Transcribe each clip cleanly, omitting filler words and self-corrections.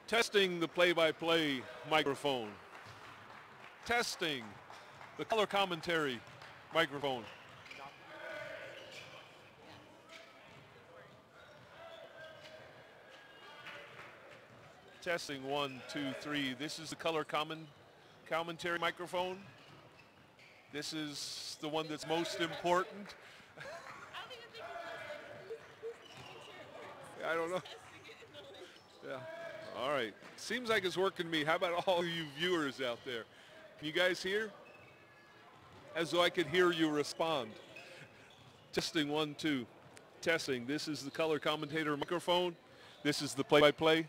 Testing the play-by-play microphone. Testing the color commentary microphone. Testing 1, 2, 3. This is the color commentary microphone. This is the one that's most important. I don't know. Yeah. All right. Seems like it's working me. How about all you viewers out there? Can you guys hear? As though I could hear you respond. Testing 1, 2. Testing. This is the color commentator microphone. This is the play-by-play.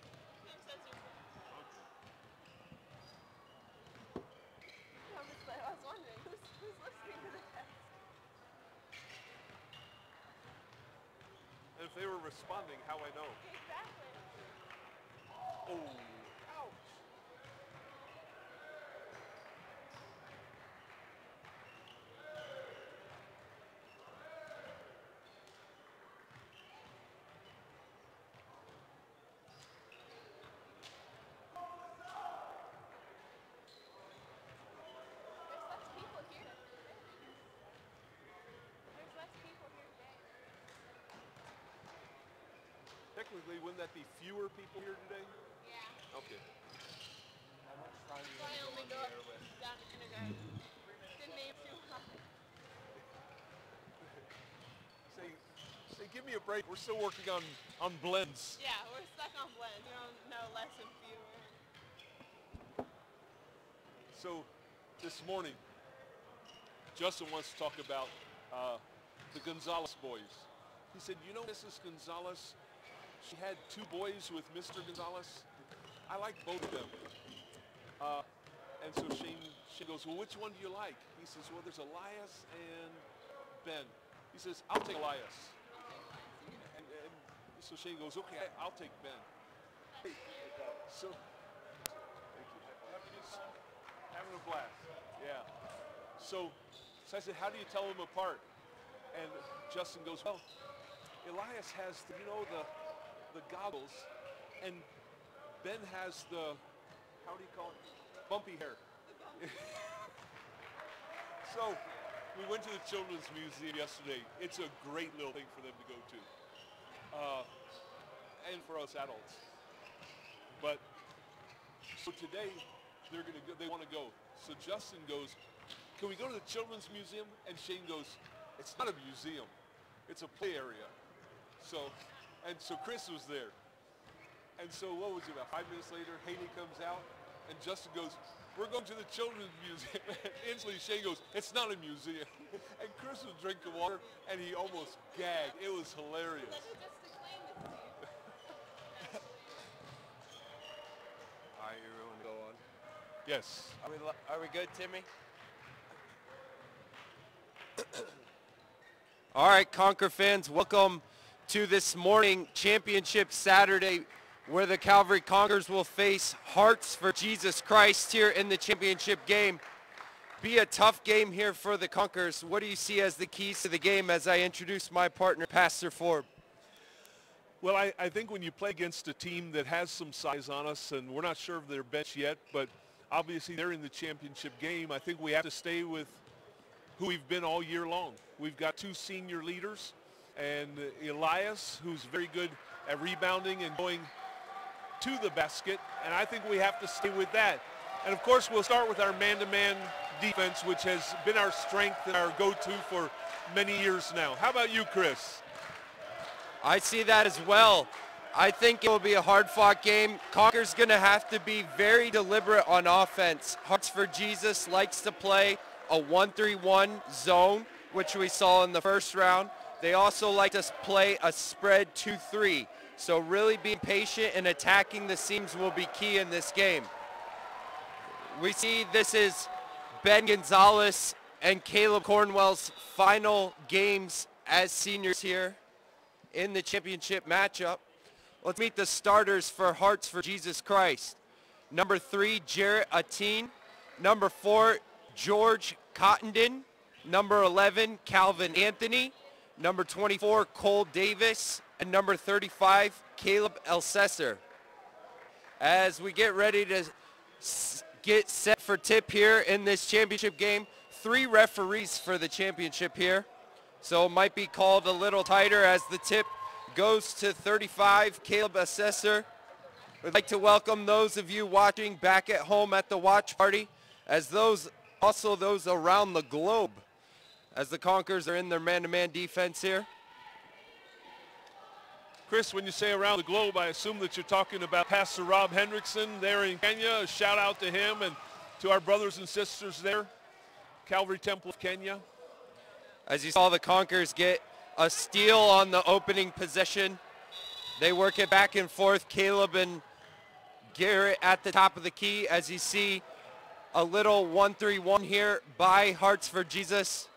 If they were responding, how I know? Exactly. Oh, ouch. Technically, wouldn't that be fewer people here today? Yeah. Okay. How much time do you only go up down to kindergarten? Didn't name too high. Say, give me a break. We're still working on blends. Yeah, we're stuck on blends. We don't know less and fewer. So, this morning, Justin wants to talk about the Gonzalez boys. He said, you know, Mrs. Gonzalez, she had 2 boys with Mr. Gonzalez. I like both of them. And so Shane goes, well, which one do you like? He says, well, there's Elias and Ben. He says, I'll take Elias. And so Shane goes, okay, I'll take Ben. Hey, so, thank you. Having a blast. Yeah. So I said, how do you tell them apart? And Justin goes, well, Elias has the goggles, and Ben has the, how do you call it, bumpy hair. So we went to the Children's Museum yesterday. It's a great little thing for them to go to, and for us adults. But so today they want to go. So Justin goes, can we go to the Children's Museum? And Shane goes, it's not a museum, it's a play area. And so Chris was there. And so what was it, about 5 minutes later, Haley comes out, and Justin goes, we're going to the Children's Museum. And instantly Shane goes, it's not a museum. And Chris was drinking water, and he almost gagged. It was hilarious. All right, you want to go on? Yes. Are we good, Timmy? All right, Conquer fans, welcome to this morning championship Saturday, where the Calvary Conquerors will face Hearts for Jesus Christ here in the championship game. Be a tough game here for the Conquerors. What do you see as the keys to the game as I introduce my partner, Pastor Ford? Well, I think when you play against a team that has some size on us, and we're not sure of their bench yet, but obviously they're in the championship game, I think we have to stay with who we've been all year long. We've got 2 senior leaders, and Elias, who's very good at rebounding and going to the basket, and I think we have to stay with that. And of course, we'll start with our man-to-man defense, which has been our strength and our go-to for many years now. How about you, Chris? I see that as well. I think it will be a hard-fought game. Conquer's going to have to be very deliberate on offense. Hearts for Jesus likes to play a 1-3-1 zone, which we saw in the first round. They also like to play a spread 2-3. So really being patient and attacking the seams will be key in this game. We see this is Ben Gonzalez and Caleb Cornwell's final games as seniors here in the championship matchup. Let's meet the starters for Hearts for Jesus Christ. Number 3, Jarrett Ateen. Number 4, George Cottenden. Number 11, Calvin Anthony. Number 24, Cole Davis. And number 35, Caleb Elsesser. as we get ready to get set for tip here in this championship game. 3 referees for the championship here, so it might be called a little tighter as the tip goes to 35, Caleb Assessor. We'd like to welcome those of you watching back at home at the watch party, as those around the globe, as the Conquerors are in their man-to-man defense here. Chris, when you say around the globe, I assume that you're talking about Pastor Rob Hendrickson there in Kenya. A shout out to him and to our brothers and sisters there, Calvary Temple of Kenya. As you saw, the Conquerors get a steal on the opening possession. They work it back and forth. Caleb and Garrett at the top of the key, as you see a little 1-3-1 here by Hearts for Jesus.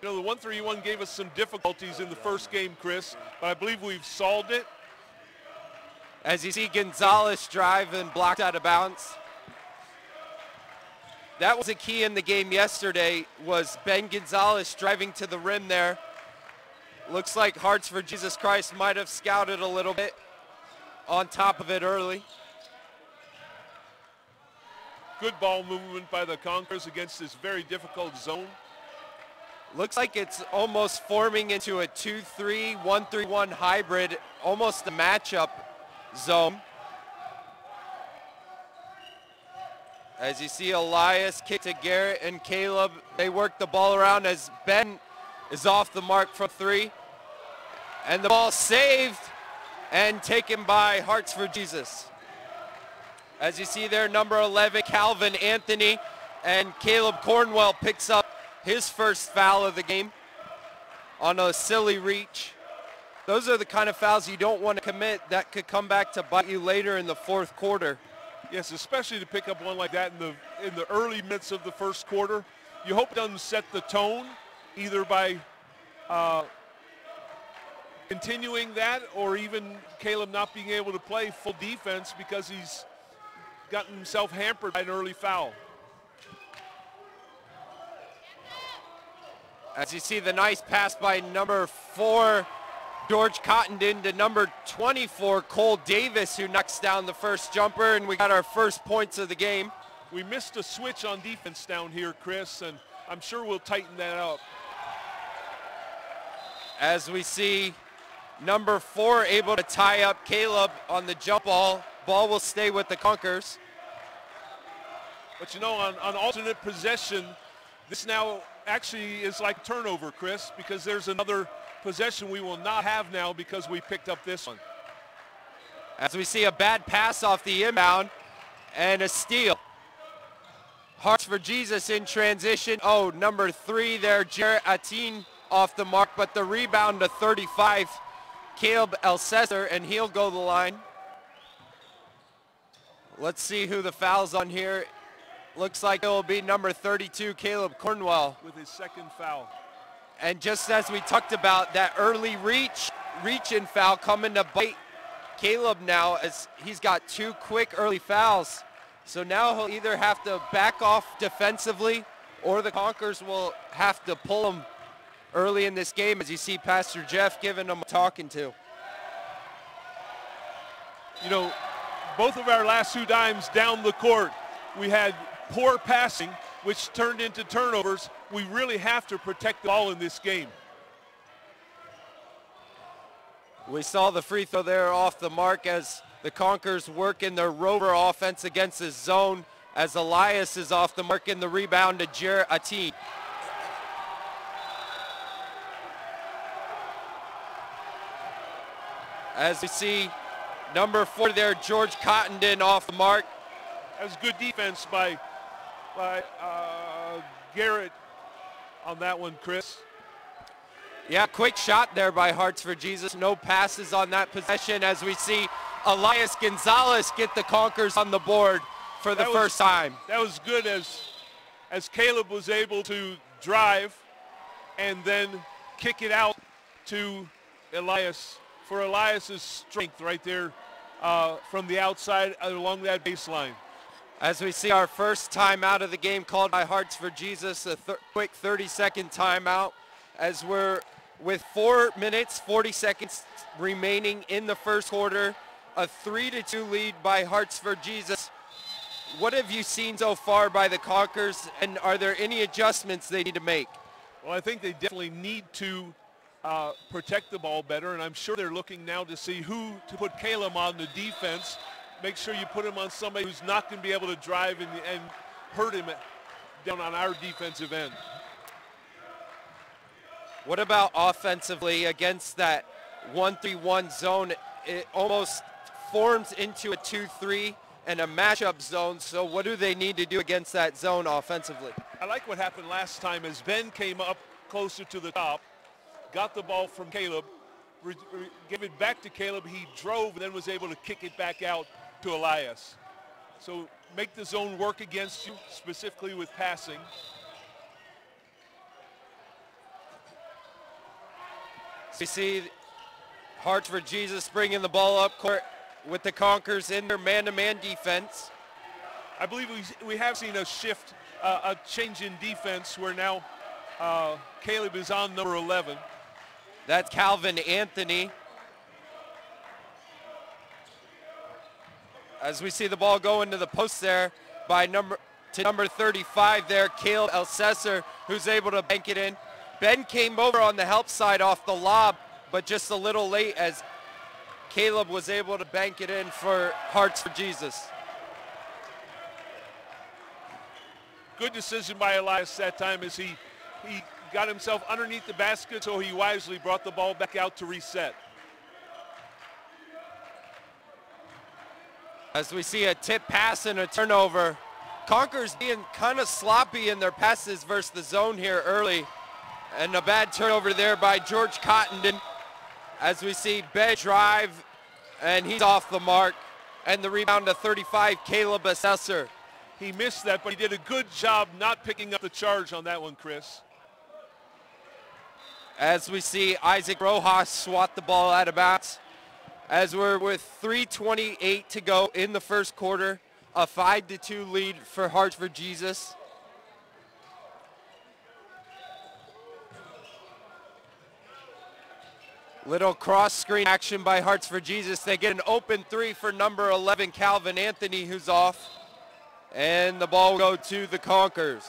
You know, the 1-3-1 gave us some difficulties in the first game, Chris, but I believe we've solved it. As you see Gonzalez drive and blocked out of bounds. That was a key in the game yesterday, was Ben Gonzalez driving to the rim there. Looks like Hearts for Jesus Christ might have scouted a little bit on top of it early. Good ball movement by the Conquerors against this very difficult zone. Looks like it's almost forming into a 2-3, 1-3-1 hybrid, almost a matchup zone. As you see Elias kick to Garrett and Caleb, they work the ball around as Ben is off the mark for 3. And the ball saved and taken by Hearts for Jesus. As you see there, number 11, Calvin Anthony, and Caleb Cornwell picks up his first foul of the game on a silly reach. Those are the kind of fouls you don't want to commit that could come back to bite you later in the fourth quarter. Yes, especially to pick up one like that in the early minutes of the first quarter. You hope it doesn't set the tone, either by continuing that or even Caleb not being able to play full defense because he's gotten himself hampered by an early foul. As you see the nice pass by number 4, George Cottenden, to number 24, Cole Davis, who knocks down the first jumper, and we got our first points of the game. We missed a switch on defense down here, Chris, and I'm sure we'll tighten that up. As we see number 4 able to tie up Caleb on the jump ball. Ball will stay with the Conquerors. But you know, on alternate possession, this now actually is like turnover, Chris, because there's another possession we will not have now because we picked up this one. As we see a bad pass off the inbound and a steal. Hearts for Jesus in transition. Oh, number 3 there, Jarrett Atin off the mark, but the rebound to 35, Caleb Elsesser, and he'll go the line. Let's see who the foul's on here. Looks like it will be number 32, Caleb Cornwell. With his second foul. And just as we talked about, that early reach-in foul coming to bite Caleb now, as he's got 2 quick early fouls. So now he'll either have to back off defensively or the Conquerors will have to pull him early in this game, as you see Pastor Jeff giving him a talking to. You know, both of our last 2 dimes down the court, we had poor passing, which turned into turnovers. We really have to protect the ball in this game. We saw the free throw there off the mark as the Conquerors work in their rover offense against the zone, as Elias is off the mark in the rebound to Jarrett Atin. As we see number 4 there, George Cottenden off the mark. That was good defense by Garrett on that one, Chris. Yeah, quick shot there by Hearts for Jesus. No passes on that possession, as we see Elias Gonzalez get the Conquerors on the board for the first time. That was good as Caleb was able to drive and then kick it out to Elias for Elias's strength right there from the outside along that baseline. As we see our first timeout of the game called by Hearts for Jesus, a quick 30-second timeout, as we're with 4 minutes, 40 seconds remaining in the first quarter. a 3-2 lead by Hearts for Jesus. What have you seen so far by the Conquers, and are there any adjustments they need to make? Well, I think they definitely need to protect the ball better, and I'm sure they're looking now to see who to put Caleb on the defense. Make sure you put him on somebody who's not going to be able to drive and hurt him down on our defensive end. What about offensively against that 1-3-1 zone? It almost forms into a 2-3 and a matchup zone. So what do they need to do against that zone offensively? I like what happened last time as Ben came up closer to the top, got the ball from Caleb, gave it back to Caleb. He drove and then was able to kick it back out to Elias. So make the zone work against you, specifically with passing. We see Hearts for Jesus bringing the ball up court with the Conquers in their man-to-man defense. I believe we have seen a shift, a change in defense where now Caleb is on number 11. That's Calvin Anthony. As we see the ball go into the post there by number 35 there, Caleb Elsesser, who's able to bank it in. Ben came over on the help side off the lob, but just a little late as Caleb was able to bank it in for Hearts for Jesus. Good decision by Elias that time as he got himself underneath the basket, so he wisely brought the ball back out to reset. As we see a tip pass and a turnover. Conquers being kind of sloppy in their passes versus the zone here early. And a bad turnover there by George Cottenden. As we see Ben drive, and he's off the mark. And the rebound to 35, Caleb Elsesser. He missed that, but he did a good job not picking up the charge on that one, Chris. As we see Isaac Rojas swat the ball out of bounds. As we're with 3:28 to go in the first quarter, a 5-2 lead for Hearts for Jesus. Little cross-screen action by Hearts for Jesus. They get an open three for number 11, Calvin Anthony, who's off. And the ball will go to the Conquers.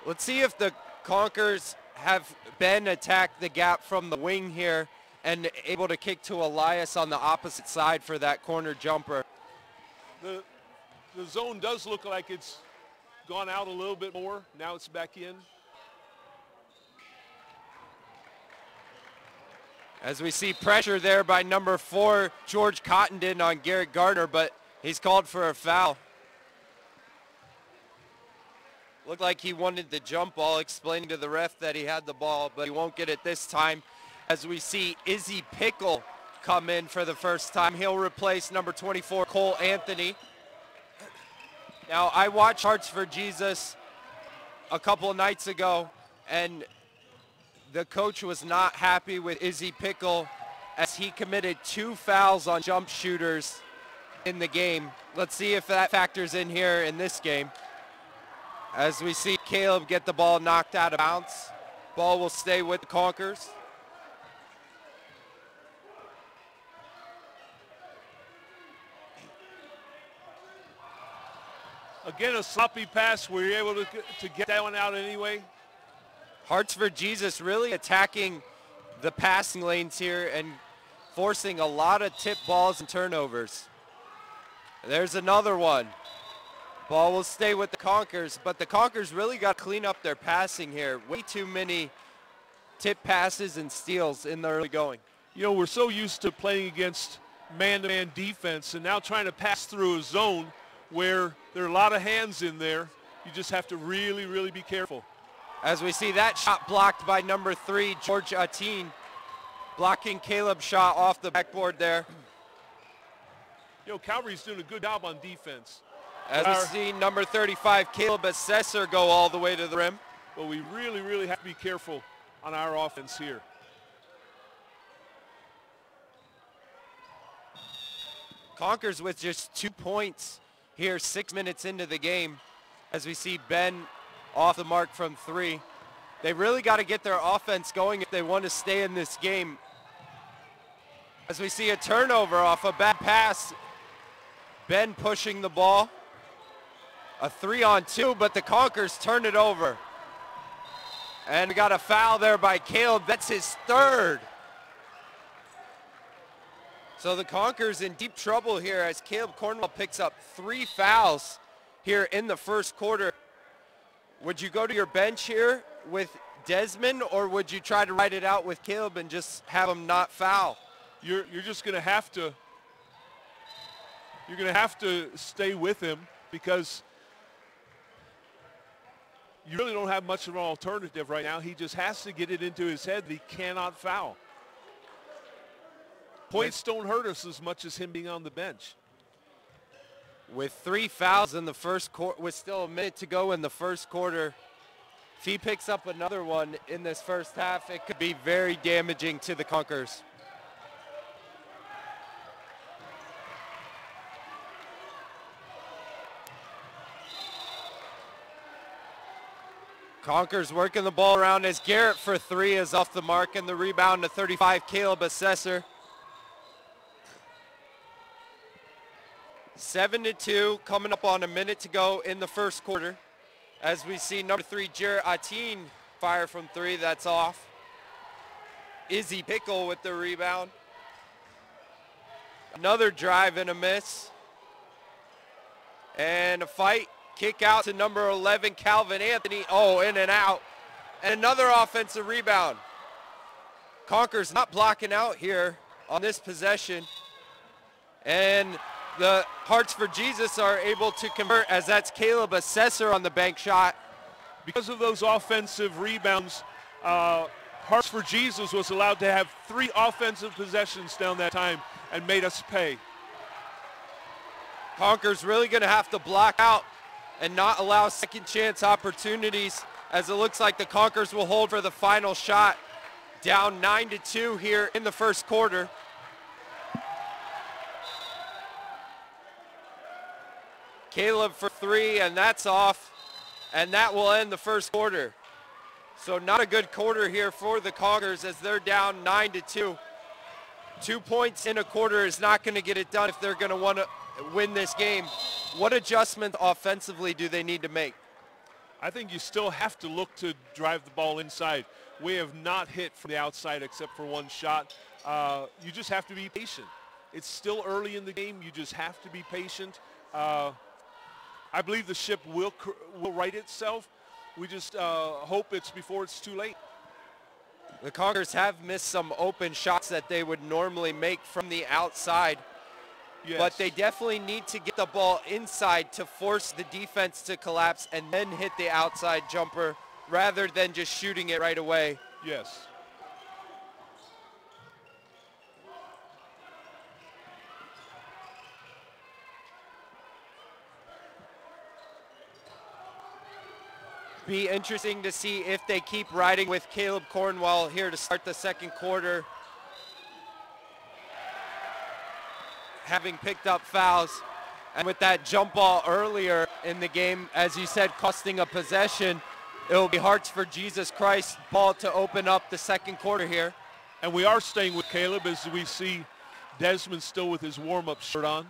Let's see if the Conquers have Ben attack the gap from the wing here and able to kick to Elias on the opposite side for that corner jumper. The zone does look like it's gone out a little bit more. Now it's back in. As we see pressure there by number 4, George Cottenden on Garrett Gardner, but he's called for a foul. Looked like he wanted the jump ball, explaining to the ref that he had the ball, but he won't get it this time. As we see Izzy Pickle come in for the first time. He'll replace number 24, Cole Anthony. Now, I watched Hearts for Jesus a couple of nights ago, and the coach was not happy with Izzy Pickle as he committed 2 fouls on jump shooters in the game. Let's see if that factors in here in this game. As we see Caleb get the ball knocked out of bounds. Ball will stay with the Conquers. Again, a sloppy pass. Were you able to get that one out anyway? Hearts for Jesus really attacking the passing lanes here and forcing a lot of tip balls and turnovers. There's another one. Ball will stay with the Conquers, but the Conquers really got to clean up their passing here. Way too many tip passes and steals in the early going. You know, we're so used to playing against man-to-man defense, and now trying to pass through a zone where there are a lot of hands in there. You just have to really, really be careful. As we see that shot blocked by number 3, George Ateen, blocking Caleb's shot off the backboard there. You know, Calvary's doing a good job on defense. As we see number 35, Caleb Elsesser, go all the way to the rim. But we really, really have to be careful on our offense here. Conquers with just 2 points here, 6 minutes into the game. as we see Ben off the mark from 3. They really got to get their offense going if they want to stay in this game. As we see a turnover off a bad pass, Ben pushing the ball. A 3-on-2, but the Conquers turn it over. And we got a foul there by Caleb. That's his 3rd. So the Conquers in deep trouble here as Caleb Cornwell picks up 3 fouls here in the first quarter. Would you go to your bench here with Desmond, or would you try to ride it out with Caleb and just have him not foul? You're just going to have to. You're going to have to stay with him because you really don't have much of an alternative right now. He just has to get it into his head that he cannot foul. Points don't hurt us as much as him being on the bench. With 3 fouls in the first quarter, with still a minute to go in the first quarter, if he picks up another one in this first half, it could be very damaging to the Conquers. Conquers working the ball around as Garrett for 3 is off the mark, and the rebound to 35, Caleb Assessor. 7-2, coming up on a minute to go in the first quarter. As we see number 3, Jarrett Ateen fire from 3, that's off. Izzy Pickle with the rebound. Another drive and a miss. And a fight, kick out to number 11, Calvin Anthony. Oh, in and out. And another offensive rebound. Conquers not blocking out here on this possession. And the Hearts for Jesus are able to convert, as that's Caleb Assessor on the bank shot. Because of those offensive rebounds, Hearts for Jesus was allowed to have 3 offensive possessions down that time and made us pay. Conquers really going to have to block out and not allow second chance opportunities, as it looks like the Conquers will hold for the final shot. Down 9-2 here in the first quarter. Caleb for 3, and that's off, and that will end the first quarter. So not a good quarter here for the Conquers as they're down 9-2. 2 points in a quarter is not going to get it done if they're going to want to win this game. What adjustments offensively do they need to make? I think you still have to look to drive the ball inside. We have not hit from the outside except for 1 shot. You just have to be patient. It's still early in the game. You just have to be patient. I believe the ship will right itself. We just hope it's before it's too late. The Conquers have missed some open shots that they would normally make from the outside. Yes. But they definitely need to get the ball inside to force the defense to collapse and then hit the outside jumper rather than just shooting it right away. Yes. Be interesting to see if they keep riding with Caleb Cornwell here to start the second quarter. Having picked up fouls, and with that jump ball earlier in the game, as you said, costing a possession, it will be Hearts for Jesus Christ ball to open up the second quarter here. And we are staying with Caleb as we see Desmond still with his warm-up shirt on.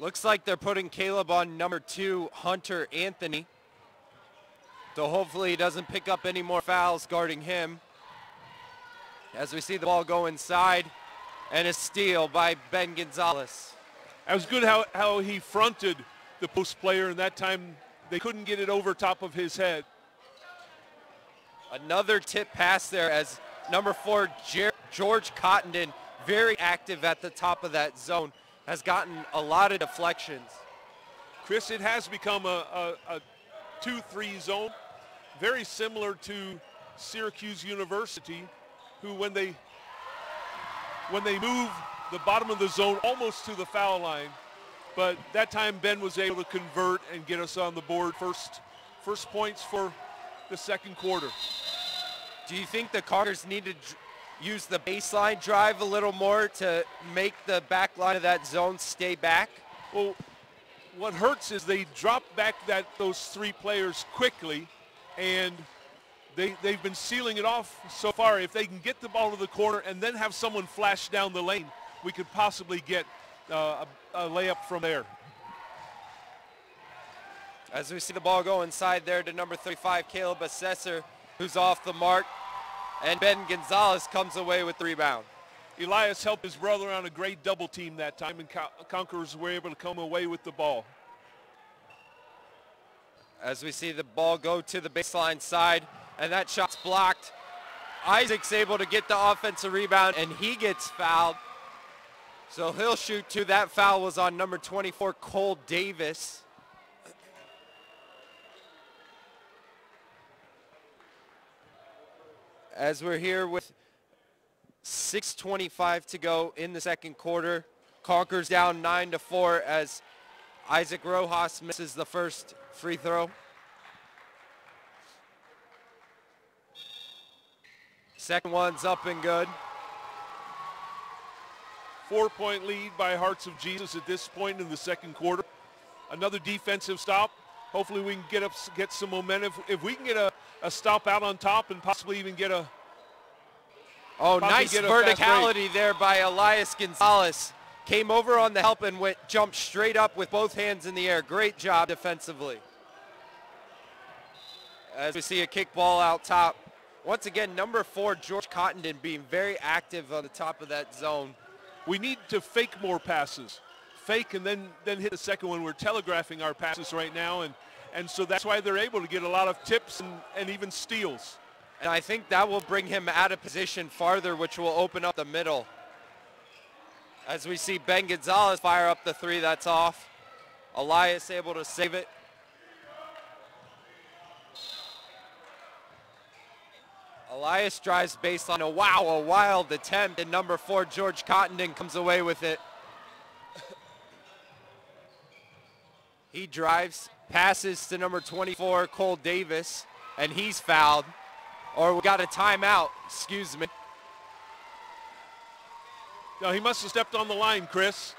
Looks like they're putting Caleb on number 2, Hunter Anthony. So hopefully he doesn't pick up any more fouls guarding him. As we see the ball go inside, and a steal by Ben Gonzalez. That was good how he fronted the post player, and that time they couldn't get it over top of his head. Another tip pass there as number 4, George Cottenden, very active at the top of that zone, has gotten a lot of deflections. Chris, it has become a 2-3 zone, very similar to Syracuse University, who when they move the bottom of the zone almost to the foul line, but that time Ben was able to convert and get us on the board. First points for the second quarter. Do you think the Conquers need to use the baseline drive a little more to make the back line of that zone stay back? Well, what hurts is they drop back those three players quickly, and they've been sealing it off so far. If they can get the ball to the corner and then have someone flash down the lane, we could possibly get a layup from there. As we see the ball go inside there to number 35, Caleb Assessor, who's off the mark, and Ben Gonzalez comes away with the rebound. Elias helped his brother on a great double team that time, and Conquerors were able to come away with the ball. As we see the ball go to the baseline side, and that shot's blocked. Isaac's able to get the offensive rebound, and he gets fouled. So he'll shoot two. That foul was on number 24, Cole Davis. As we're here with 6:25 to go in the second quarter, Conquerors down 9-4 as Isaac Rojas misses the first free throw. Second one's up and good. 4-point lead by Hearts of Jesus at this point in the second quarter. Another defensive stop. Hopefully we can get some momentum. If we can get a stop out on top and possibly even get a nice verticality there by Elias Gonzalez. Came over on the help and jumped straight up with both hands in the air. Great job defensively. As we see a kick ball out top. Once again, number 4, George Cottenden, being very active on the top of that zone. We need to fake more passes. Fake and then hit the second one. We're telegraphing our passes right now, and so that's why they're able to get a lot of tips and even steals. And I think that will bring him out of position farther, which will open up the middle. As we see Ben Gonzalez fire up the three, that's off. Elias able to save it. Elias drives baseline. A wild attempt, and number 4, George Cottenden, comes away with it. He drives, passes to number 24, Cole Davis, and he's fouled. Or we got a timeout, excuse me. No, he must have stepped on the line, Chris.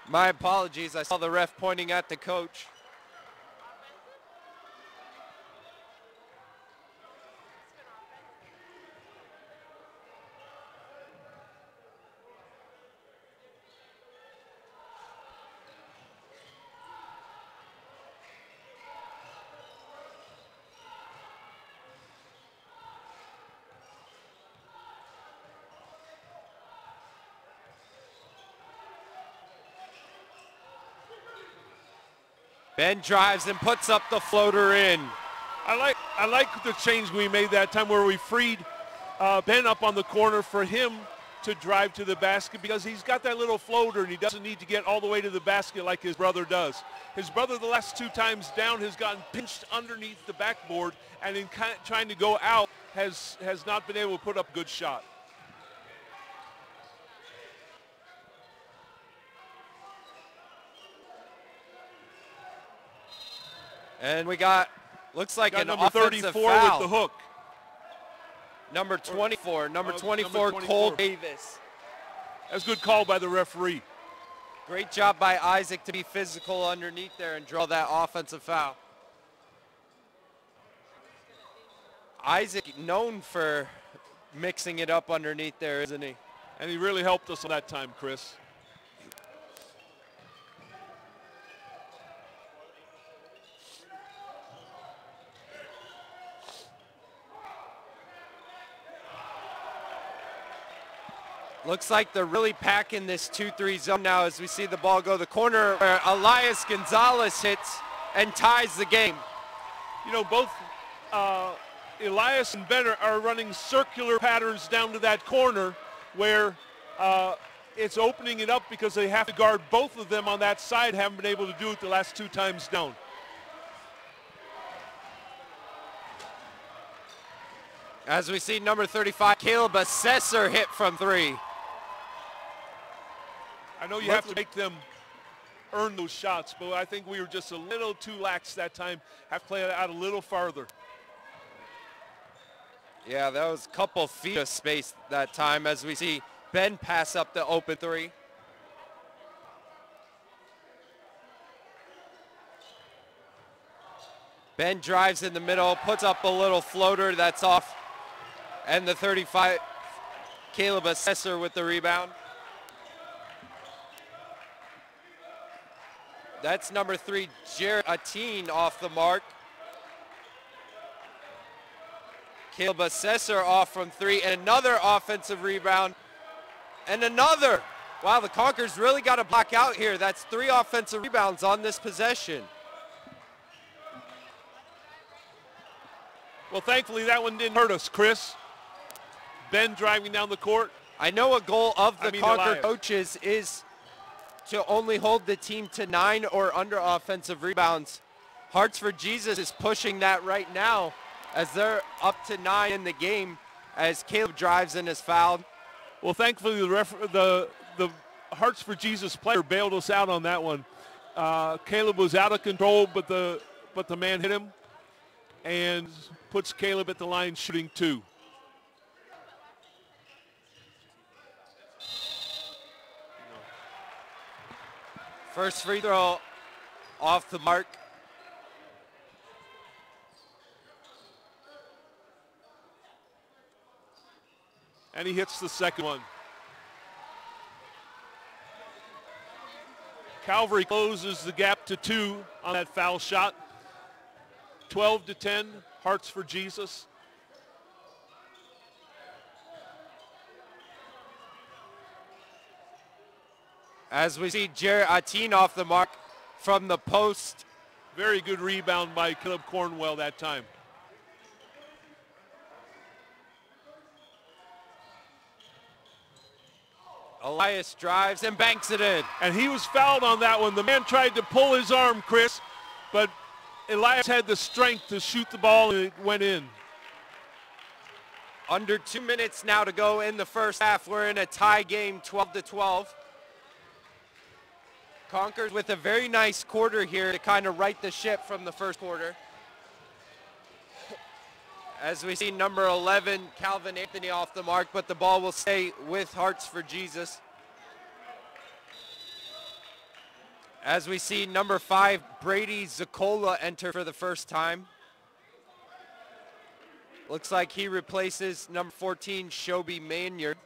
My apologies, I saw the ref pointing at the coach. Ben drives and puts up the floater in. I like the change we made that time where we freed Ben up on the corner for him to drive to the basket, because he's got that little floater and he doesn't need to get all the way to the basket like his brother does. His brother the last 2 times down has gotten pinched underneath the backboard, and in trying to go out has not been able to put up a good shot. And we got, looks like an number offensive 34 foul. with the hook. Number 24, number 24, Cole Davis. That's a good call by the referee. Great job by Isaac to be physical underneath there and draw that offensive foul. Isaac known for mixing it up underneath there, isn't he? And he really helped us on that time, Chris. Looks like they're really packing this 2-3 zone now as we see the ball go the corner where Elias Gonzalez hits and ties the game. You know, both Elias and Ben are running circular patterns down to that corner where it's opening it up because they have to guard both of them on that side. Haven't been able to do it the last 2 times down. As we see number 35, Caleb Assessor hit from 3. I know you have to make them earn those shots, but I think we were just a little too lax that time. Have to play it out a little farther. Yeah, that was a couple feet of space that time as we see Ben pass up the open three. Ben drives in the middle, puts up a little floater that's off, and the 35, Caleb Assessor with the rebound. That's number 3, Jarrett Ateen off the mark. Caleb Assessor off from 3, and another offensive rebound, and another. Wow, the Conquers really got to block out here. That's 3 offensive rebounds on this possession. Well, thankfully that one didn't hurt us, Chris. Ben driving down the court. I know a goal of the Conquer coaches is to only hold the team to 9 or under offensive rebounds. Hearts for Jesus is pushing that right now as they're up to 9 in the game as Caleb drives and is fouled. Well, thankfully the Hearts for Jesus player bailed us out on that one. Caleb was out of control, but the man hit him and puts Caleb at the line shooting 2. First free throw off the mark. And he hits the second one. Calvary closes the gap to 2 on that foul shot. 12-10, Hearts for Jesus. As we see Jarrett Ateen off the mark from the post. Very good rebound by Caleb Cornwell that time. Elias drives and banks it in. And he was fouled on that one. The man tried to pull his arm, Chris, but Elias had the strength to shoot the ball and it went in. Under 2 minutes now to go in the first half. We're in a tie game, 12-12. Conquers with a very nice quarter here to kind of right the ship from the first quarter. As we see number 11, Calvin Anthony off the mark, but the ball will stay with Hearts for Jesus. As we see number 5, Brady Zacola enter for the first time. Looks like he replaces number 14, Shobi Maynard.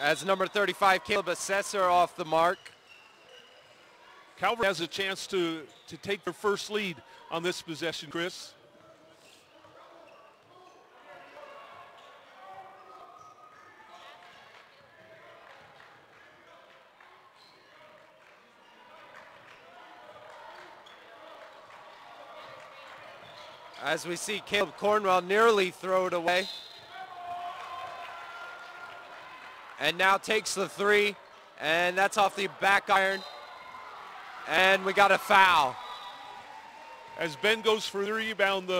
As number 35, Caleb Assessor off the mark. Calvary has a chance to take their first lead on this possession, Chris. As we see Caleb Cornwell nearly throw it away. And now takes the 3, and that's off the back iron. And we got a foul. As Ben goes for the rebound,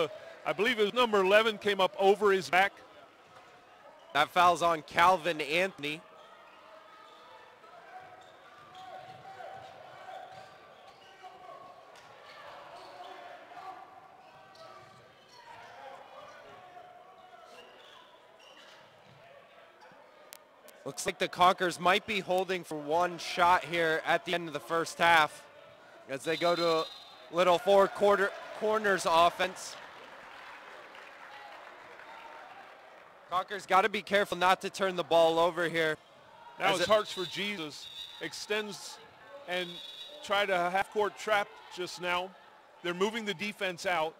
I believe it was number 11 came up over his back. That foul's on Calvin Anthony. Looks like the Conquers might be holding for one shot here at the end of the first half as they go to a little corners offense. Conquers got to be careful not to turn the ball over here. Now it's Hearts for Jesus. Extends and try to half-court trap just now. They're moving the defense out.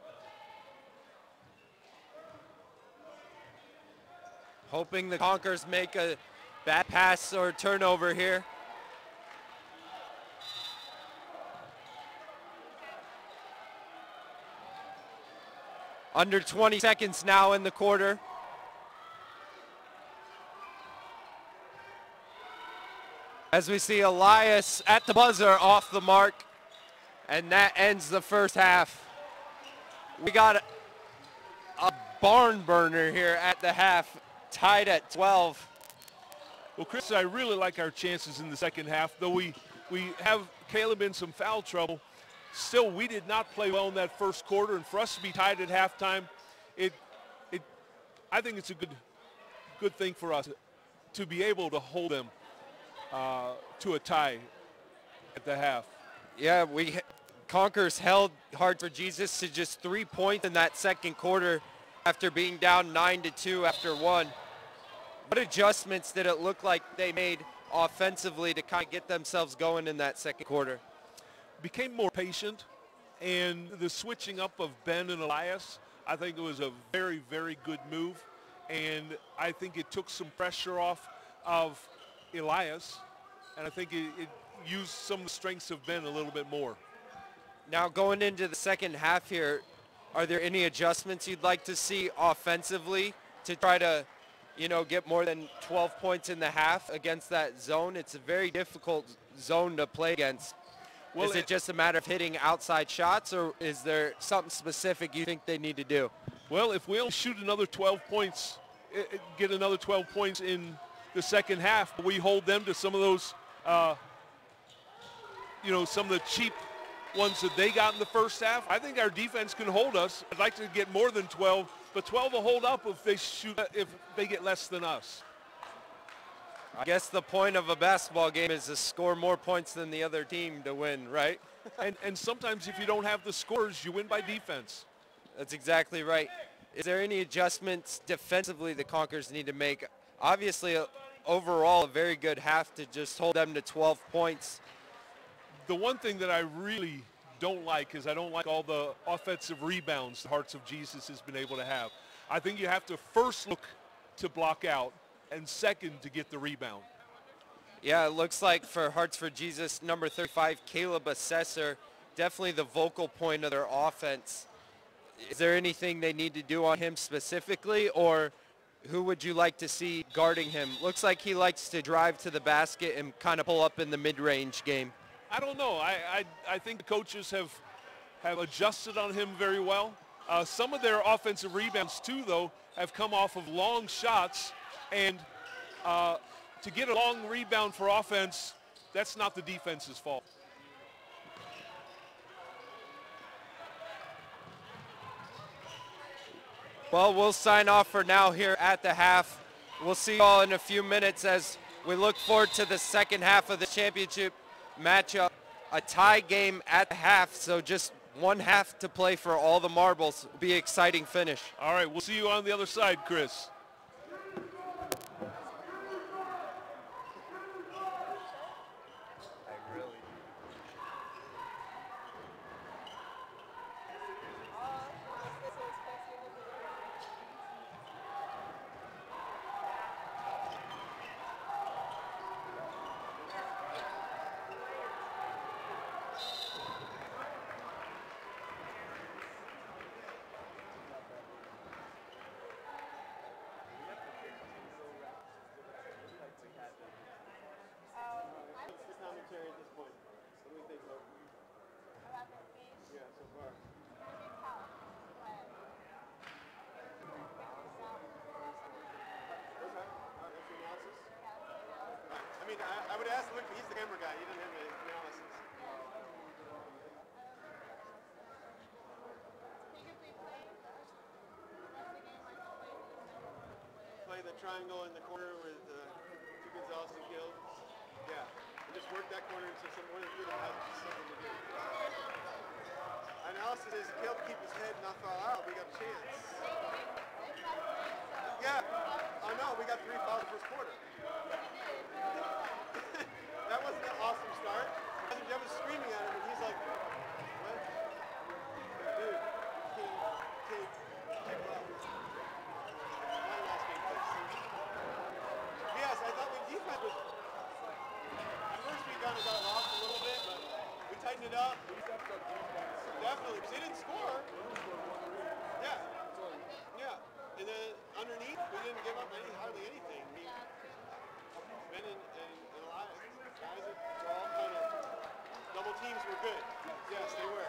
Hoping the Conquers make a bad pass or turnover here. Under 20 seconds now in the quarter. As we see Elias at the buzzer off the mark, and that ends the first half. We got a barn burner here at the half, tied at 12. Well, Chris, I really like our chances in the second half. Though we have Caleb in some foul trouble, still we did not play well in that first quarter. And for us to be tied at halftime, I think it's a good thing for us to be able to hold them to a tie at the half. Yeah, Conquerors held Hearts for Jesus to just 3 points in that second quarter after being down 9-2 after one. What adjustments did it look like they made offensively to kind of get themselves going in that second quarter? Became more patient, and the switching up of Ben and Elias, I think it was a very, very good move, and I think it took some pressure off of Elias, and I think it used some of the strengths of Ben a little bit more. Now going into the second half here, are there any adjustments you'd like to see offensively to try to, get more than 12 points in the half against that zone? It's a very difficult zone to play against. Well, is it just a matter of hitting outside shots, or is there something specific you think they need to do? Well, if we only shoot another 12 points, get another 12 points in the second half, we hold them to some of those, some of the cheap ones that they got in the first half. I think our defense can hold us. I'd like to get more than 12, but 12 will hold up if they get less than us. I guess the point of a basketball game is to score more points than the other team to win, right? and sometimes if you don't have the scores, you win by defense. That's exactly right. Is there any adjustments defensively the Conquerors need to make? Obviously, overall, a very good half to just hold them to 12 points. The one thing that I really don't like is I don't like all the offensive rebounds the Hearts of Jesus has been able to have. I think you have to first look to block out, and second to get the rebound. Yeah, it looks like for Hearts for Jesus, number 35, Caleb Assessor, definitely the vocal point of their offense. Is there anything they need to do on him specifically, or who would you like to see guarding him? Looks like he likes to drive to the basket and kind of pull up in the mid-range game. I don't know. I think the coaches have adjusted on him very well. Some of their offensive rebounds, too, though, have come off of long shots. And to get a long rebound for offense, that's not the defense's fault. Well, we'll sign off for now here at the half. We'll see you all in a few minutes as we look forward to the second half of the championship matchup. A tie game at the half, so just one half to play for all the marbles. It'll be an exciting finish. All right, we'll see you on the other side, Chris. I would ask Luke, he's the camera guy. He doesn't have any analysis. Play the triangle in the corner with two Gonzalez and Gill. Yeah. And just work that corner until one of the two of them has something to do. Analysis is Caleb keep his head and not fall out. We got a chance. Yeah. I know. We got 3 fouls in the first quarter. That wasn't an awesome start. I was screaming at him, and he's like, what? Dude, take it off. My last game, please. Yes, I thought the defense was... First we kind of got lost a little bit, but we tightened it up. Definitely, because they didn't score. Yeah. Yeah. And then underneath, we didn't give up hardly anything. Ben and Elias, guys that were all kind of double teams were good. Yes, they were.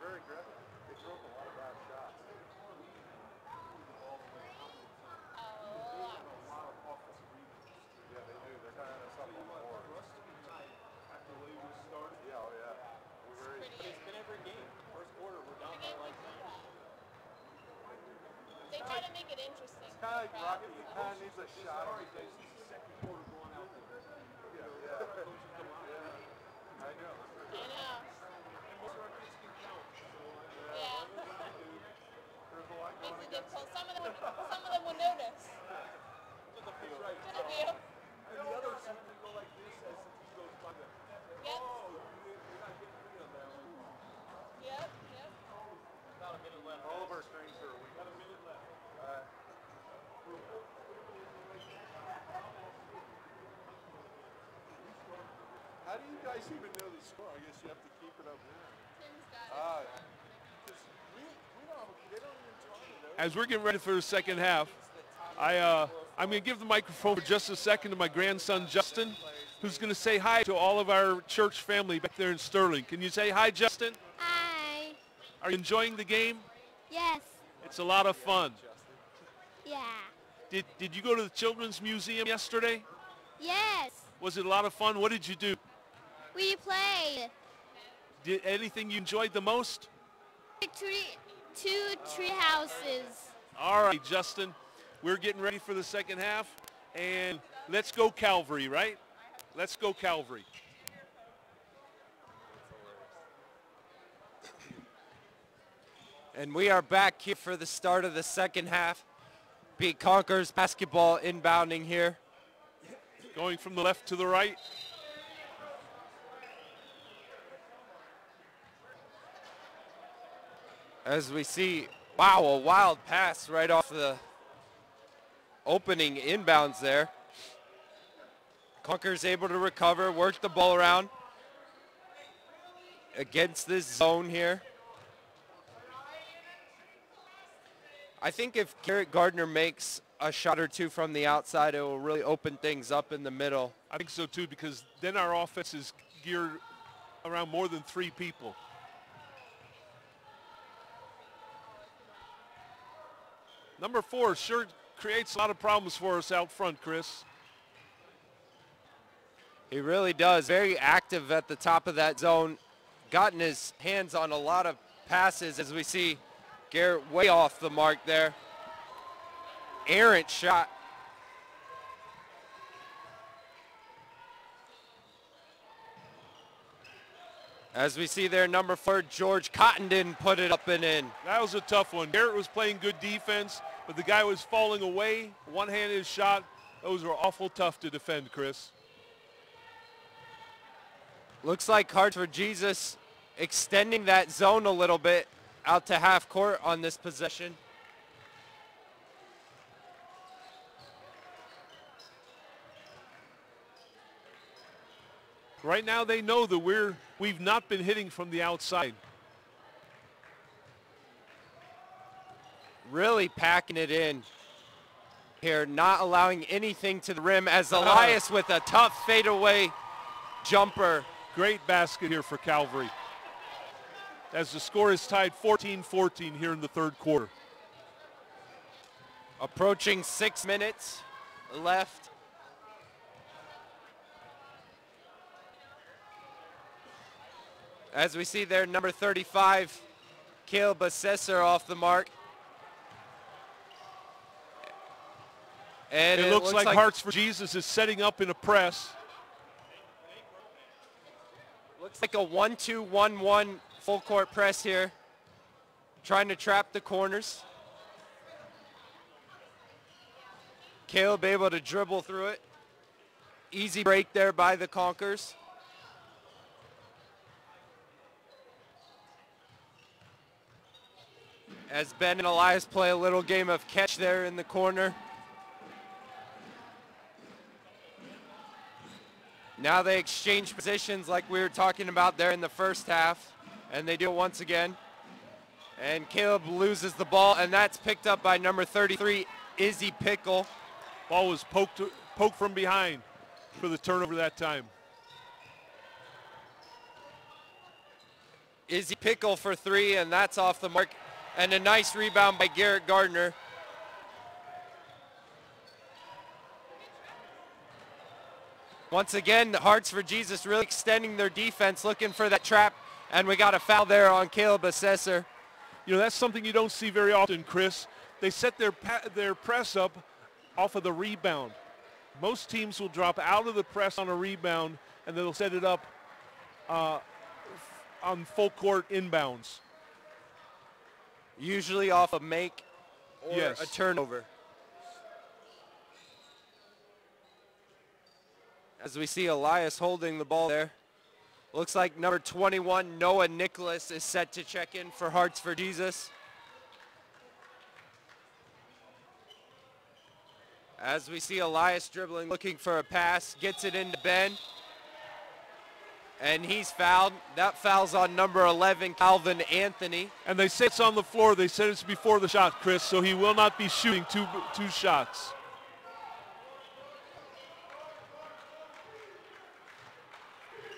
very aggressive. They throw up a lot of bad shots. Yeah, they do. They're kind of something on the board. Yeah, oh yeah. We're very. It's been every game. First quarter, we're down by like 10. They try to make it interesting. It's kind of like Rocky. He kind of needs a shot. Second quarter going out there. Yeah, yeah. I know. I know. And most of our kids can count. Yeah. There's a lot Makes going it against. difficult. Some of them will notice. That's right. To the field. And the others simply go like this as the team goes by them. Yep. Oh, you're not getting free on that one. Yep. Yep. About a minute left. All of our strings are weak. About a minute left. How do you guys even know the score? I guess you have to keep it up there. Tim's got it. Because we don't, they don't even talk about it. As we're getting ready for the second half, I'm going to give the microphone for just a second to my grandson, Justin, who's going to say hi to all of our church family back there in Sterling. Can you say hi, Justin? Hi. Are you enjoying the game? Yes. It's a lot of fun. Yeah. Did you go to the Children's Museum yesterday? Yes. Was it a lot of fun? What did you do? We played Did anything you enjoyed the most? two tree houses. All right, Justin, we're getting ready for the second half, and let's go Calvary, right? Let's go Calvary. And we are back here for the start of the second half. Beat Conquers basketball inbounding here. Going from the left to the right. As we see, wow, a wild pass right off the opening inbounds there. Conquer's able to recover, work the ball around against this zone here. I think if Garrett Gardner makes a shot or two from the outside, it will really open things up in the middle. I think so too, because then our offense is geared around more than 3 people. Number 4 sure creates a lot of problems for us out front, Chris. He really does. Very active at the top of that zone. Gotten his hands on a lot of passes, as we see Garrett way off the mark there. Errant shot. As we see there, number 4, George Cottenden put it up and in. That was a tough one. Garrett was playing good defense, but the guy was falling away. One-handed shot. Those were awful tough to defend, Chris. Looks like Hearts for Jesus extending that zone a little bit out to half court on this possession. Right now they know that we've not been hitting from the outside. Really packing it in here, not allowing anything to the rim, as Elias with a tough fadeaway jumper. Great basket here for Calvary, as the score is tied 14-14 here in the third quarter. Approaching 6 minutes left. As we see there, number 35, Caleb Assessor off the mark. And it looks like Hearts for Jesus is setting up in a press. Looks like a 1-2-1-1 full court press here. Trying to trap the corners. Caleb able to dribble through it. Easy break there by the Conquers. As Ben and Elias play a little game of catch there in the corner. Now they exchange positions like we were talking about there in the first half, and they do it once again. And Caleb loses the ball, and that's picked up by number 33, Izzy Pickle. Ball was poked from behind for the turnover that time. Izzy Pickle for three, and that's off the mark. And a nice rebound by Garrett Gardner. Once again, the Hearts for Jesus really extending their defense, looking for that trap, and we got a foul there on Caleb Assessor. You know, that's something you don't see very often, Chris. They set their press up off of the rebound. Most teams will drop out of the press on a rebound, and they'll set it up on full court inbounds. Usually off a make or a turnover. As we see Elias holding the ball there. Looks like number 21, Noah Nicholas, is set to check in for Hearts for Jesus. As we see Elias dribbling, looking for a pass, gets it into Ben. And he's fouled. That foul's on number 11, Calvin Anthony. And they say it's on the floor. They said it's before the shot, Chris, so he will not be shooting two shots.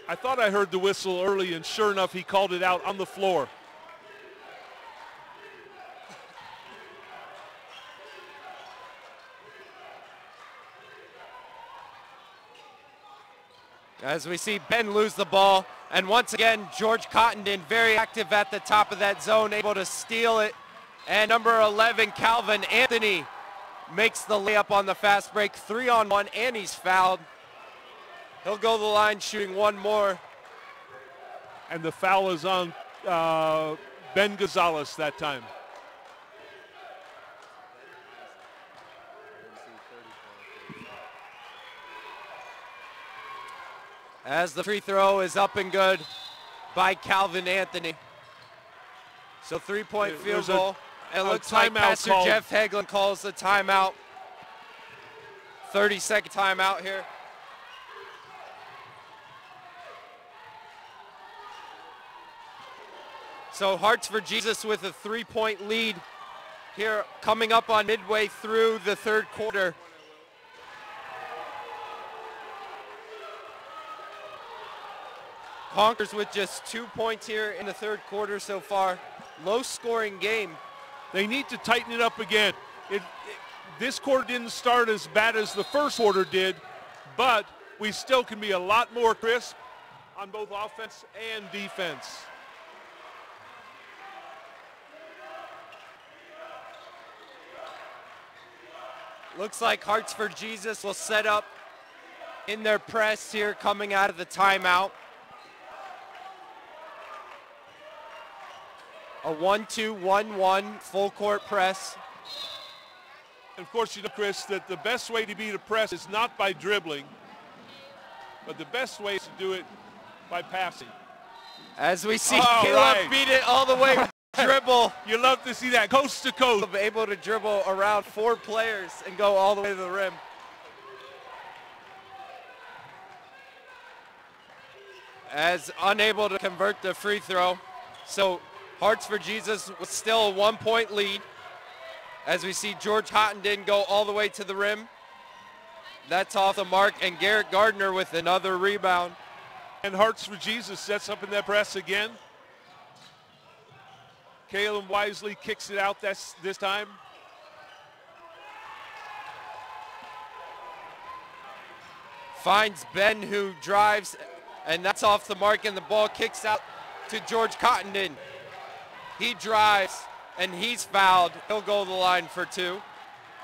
I thought I heard the whistle early, and sure enough, he called it out on the floor. As we see Ben lose the ball, and once again, George Cottondon very active at the top of that zone, able to steal it. And number 11, Calvin Anthony, makes the layup on the fast break, 3-on-1, and he's fouled. He'll go to the line shooting one more. And the foul is on Ben Gonzalez that time. As the free throw is up and good by Calvin Anthony. So three-point field goal. It looks like Pastor Jeff Hagelin calls the timeout. 30-second timeout here. So Hearts for Jesus with a 3-point lead here coming up on midway through the third quarter. Conkers with just 2 points here in the third quarter so far. Low scoring game. They need to tighten it up again. This quarter didn't start as bad as the first quarter did, but we still can be a lot more crisp on both offense and defense. Looks like Hearts for Jesus will set up in their press here coming out of the timeout. A 1-2-1-1 full court press. Of course, you know, Chris, that the best way to beat a press is not by dribbling, but the best way is to do it by passing. As we see Caleb beat it all the way. Dribble. You love to see that coast to coast. Able to dribble around 4 players and go all the way to the rim. As unable to convert the free throw. So Hearts for Jesus with still a 1-point lead. As we see George Hottenden go all the way to the rim. That's off the mark, and Garrett Gardner with another rebound. And Hearts for Jesus sets up in that press again. Caleb wisely kicks it out this time. Finds Ben, who drives, and that's off the mark, and the ball kicks out to George Cottondon. He drives, and he's fouled. He'll go to the line for 2.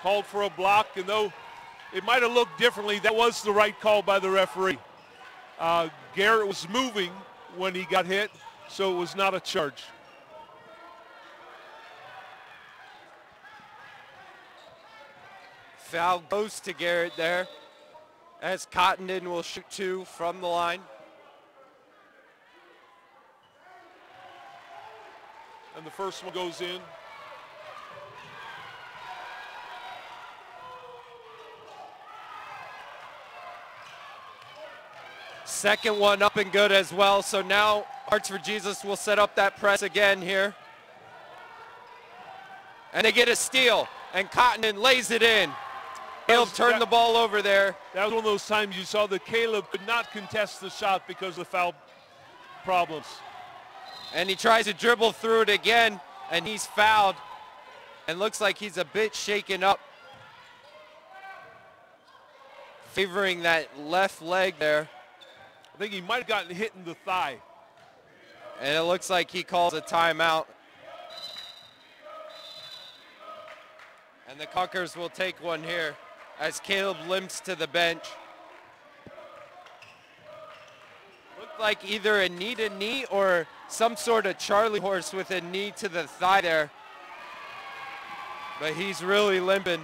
Called for a block, and though it might have looked differently, that was the right call by the referee. Garrett was moving when he got hit, so it was not a charge. Foul goes to Garrett there, as Cottondon will shoot 2 from the line. And the first one goes in. Second one up and good as well. So now Hearts for Jesus will set up that press again here. And they get a steal, and Cottondon lays it in. He'll turn the ball over there. That was one of those times you saw that Caleb could not contest the shot because of foul problems. And he tries to dribble through it again, and he's fouled. And looks like he's a bit shaken up, favoring that left leg there. I think he might have gotten hit in the thigh. And it looks like he calls a timeout. And the Conquerors will take one here as Caleb limps to the bench. Looked like either a knee or some sort of Charlie horse with a knee to the thigh there. But he's really limping.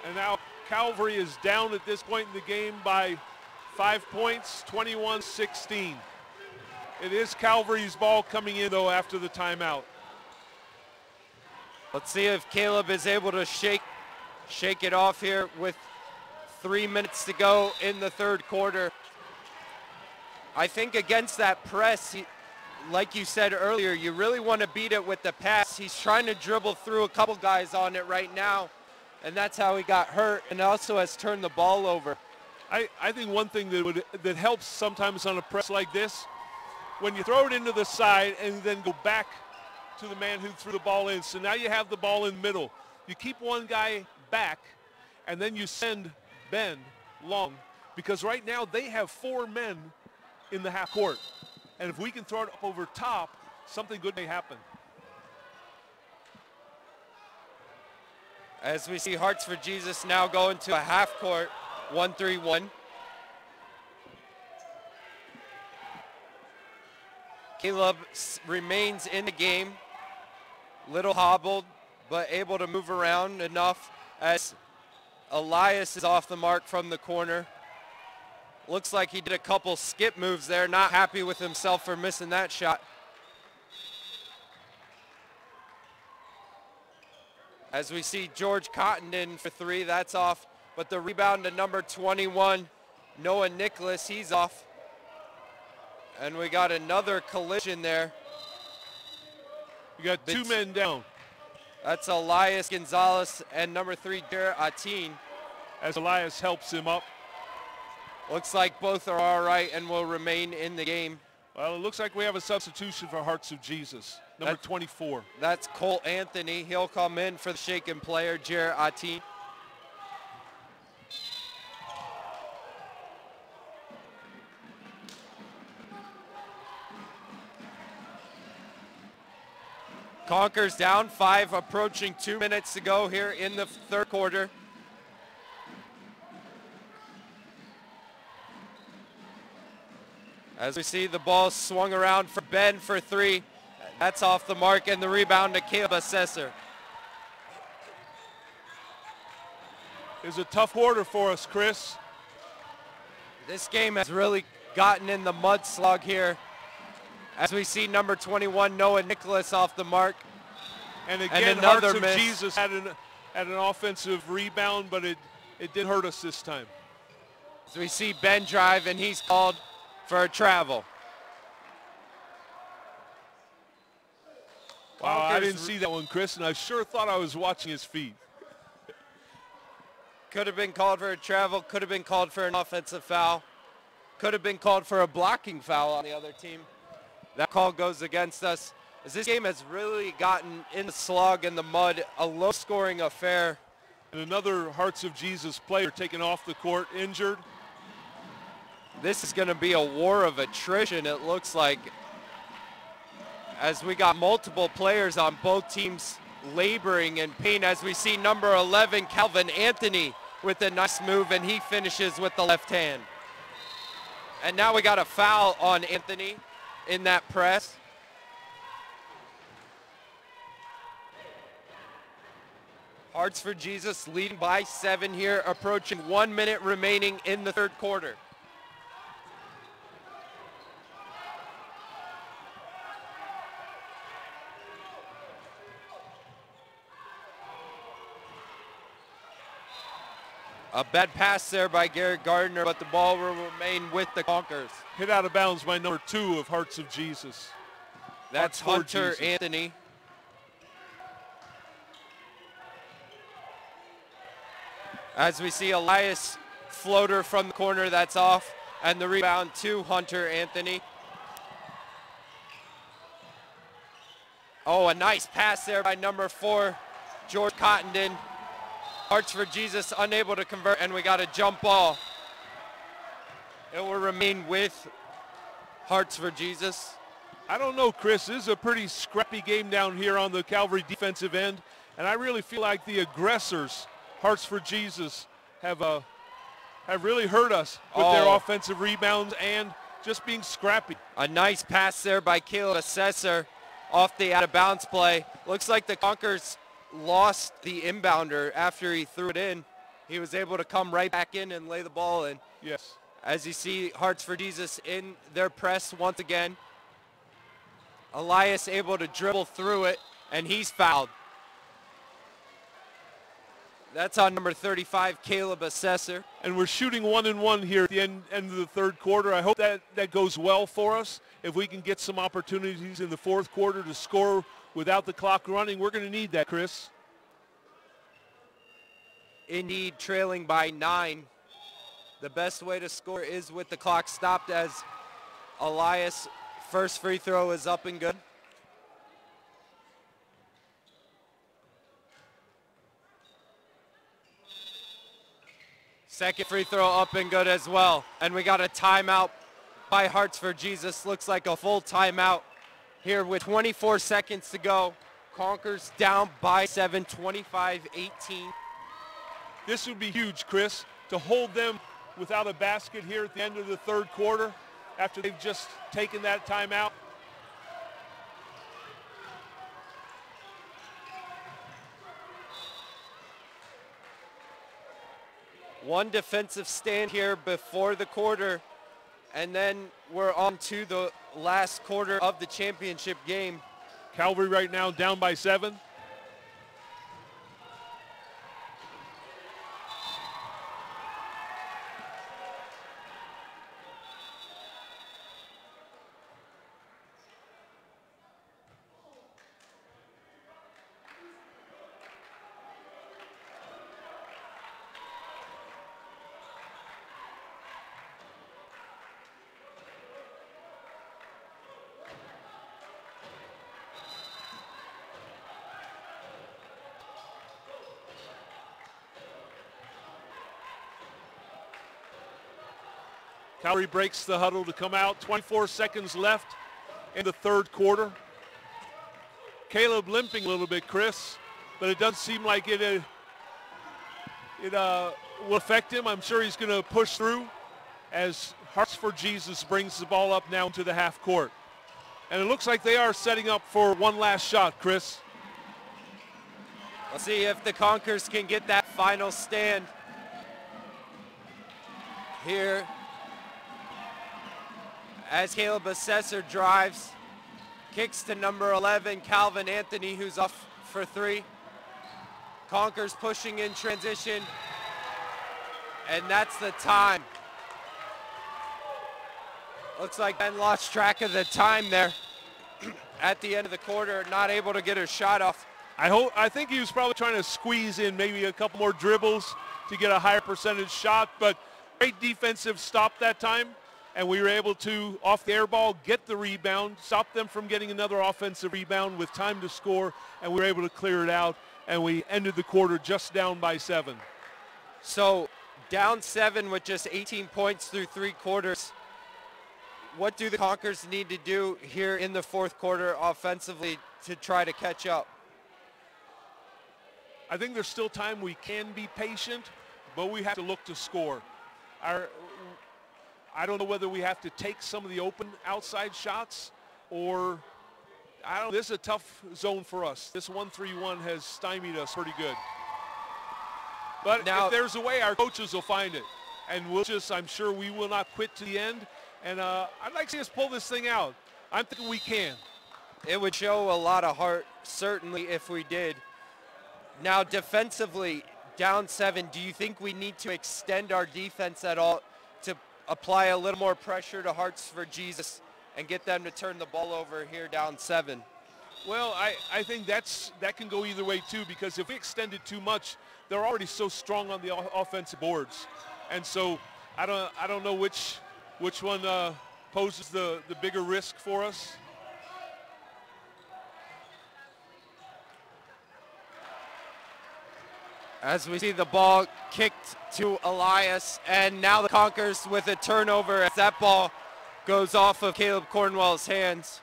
And now Calvary is down at this point in the game by 5 points, 21-16. It is Calvary's ball coming in, though, after the timeout. Let's see if Caleb is able to shake it off here with 3 minutes to go in the third quarter. I think against that press, like you said earlier, you really want to beat it with the pass. He's trying to dribble through a couple guys on it right now, and that's how he got hurt, and also has turned the ball over. I think one thing that helps sometimes on a press like this, when you throw it into the side and then go back to the man who threw the ball in. So now you have the ball in the middle. You keep one guy back, and then you send Ben long, because right now they have 4 men in the half court. And if we can throw it up over top, something good may happen. As we see Hearts for Jesus now going to a half court, 1-3-1. Caleb remains in the game, little hobbled, but able to move around enough as Elias is off the mark from the corner. Looks like he did a couple skip moves there, not happy with himself for missing that shot. As we see George Cottenden for 3, that's off, but the rebound to number 21, Noah Nicholas, he's off. And we got another collision there. You got 2 men down. That's Elias Gonzalez and number 3, Jarrett Ateen. As Elias helps him up. Looks like both are all right and will remain in the game. Well, it looks like we have a substitution for Hearts of Jesus, number 24. That's Colt Anthony. He'll come in for the shaken player, Jarrett Ateen. Conquers down 5, approaching 2 minutes to go here in the third quarter. As we see the ball swung around for Ben for 3. That's off the mark, and the rebound to Caleb Assessor. It's a tough quarter for us, Chris. This game has really gotten in the mudslug here. As we see number 21, Noah Nicholas off the mark. And again, Hearts of Jesus had an offensive rebound, but it did hurt us this time. So we see Ben drive, and he's called for a travel. Wow, I didn't see that one, Chris, and I sure thought I was watching his feet. Could have been called for a travel, could have been called for an offensive foul, could have been called for a blocking foul on the other team. That call goes against us, as this game has really gotten in the slog and the mud, a low-scoring affair. And another Hearts of Jesus player taken off the court, injured. This is going to be a war of attrition, it looks like, as we got multiple players on both teams laboring in pain, as we see number 11, Calvin Anthony, with a nice move, and he finishes with the left hand. And now we got a foul on Anthony in that press. Hearts for Jesus leading by 7 here, approaching 1 minute remaining in the third quarter. A bad pass there by Garrett Gardner, but the ball will remain with the Conquerors. Hit out of bounds by number 2 of Hearts of Jesus. That's Hunter Anthony. As we see Elias floater from the corner, that's off, and the rebound to Hunter Anthony. Oh, a nice pass there by number 4, George Cottenden. Hearts for Jesus unable to convert, and we got a jump ball. It will remain with Hearts for Jesus. I don't know, Chris. This is a pretty scrappy game down here on the Calvary defensive end, and I really feel like the aggressors, Hearts for Jesus, have really hurt us with their offensive rebounds and just being scrappy. A nice pass there by Caleb Assessor off the out-of-bounds play. Looks like the Conquers lost the inbounder after he threw it in. He was able to come right back in and lay the ball in. Yes. As you see, Hearts for Jesus in their press once again. Elias able to dribble through it, and he's fouled. That's on number 35, Caleb Assessor. And we're shooting 1-1 here at the end of the third quarter. I hope that goes well for us. If we can get some opportunities in the fourth quarter to score without the clock running, we're going to need that, Chris. Indeed, trailing by 9. The best way to score is with the clock stopped, as Elias' first free throw is up and good. Second free throw up and good as well. And we got a timeout by Hearts for Jesus. Looks like a full timeout here with 24 seconds to go. Conquers down by 7, 25-18. This would be huge, Chris, to hold them without a basket here at the end of the third quarter after they've just taken that timeout. One defensive stand here before the quarter, and then we're on to the last quarter of the championship game. Calvary right now down by 7. Calvary breaks the huddle to come out. 24 seconds left in the third quarter. Caleb limping a little bit, Chris, but it doesn't seem like it will affect him. I'm sure he's going to push through as Hearts for Jesus brings the ball up now to the half court. And it looks like they are setting up for one last shot, Chris. Let's see if the Conquers can get that final stand here. As Caleb Assessor drives, kicks to number 11, Calvin Anthony, who's off for 3. Conquers pushing in transition, and that's the time. Looks like Ben lost track of the time there at the end of the quarter, not able to get a shot off. I think he was probably trying to squeeze in maybe a couple more dribbles to get a higher percentage shot, but great defensive stop that time. And we were able to, off the air ball, get the rebound, stop them from getting another offensive rebound with time to score, and we were able to clear it out, and we ended the quarter just down by 7. So down 7 with just 18 points through 3 quarters. What do the Conquers need to do here in the fourth quarter offensively to try to catch up? I think there's still time. We can be patient, but we have to look to score. I don't know whether we have to take some of the open outside shots, or this is a tough zone for us. This 1-3-1 has stymied us pretty good. But now, if there's a way, our coaches will find it. And I'm sure we will not quit to the end. And I'd like to see us pull this thing out. I'm thinking we can. It would show a lot of heart, certainly, if we did. Now, defensively, down 7, do you think we need to extend our defense at all to apply a little more pressure to Hearts for Jesus and get them to turn the ball over here down 7? Well, I think that can go either way too, because if we extend it too much, they're already so strong on the offensive boards, and so I don't know which one poses the bigger risk for us. As we see the ball kicked to Elias, and now the Conkers with a turnover as that ball goes off of Caleb Cornwell's hands.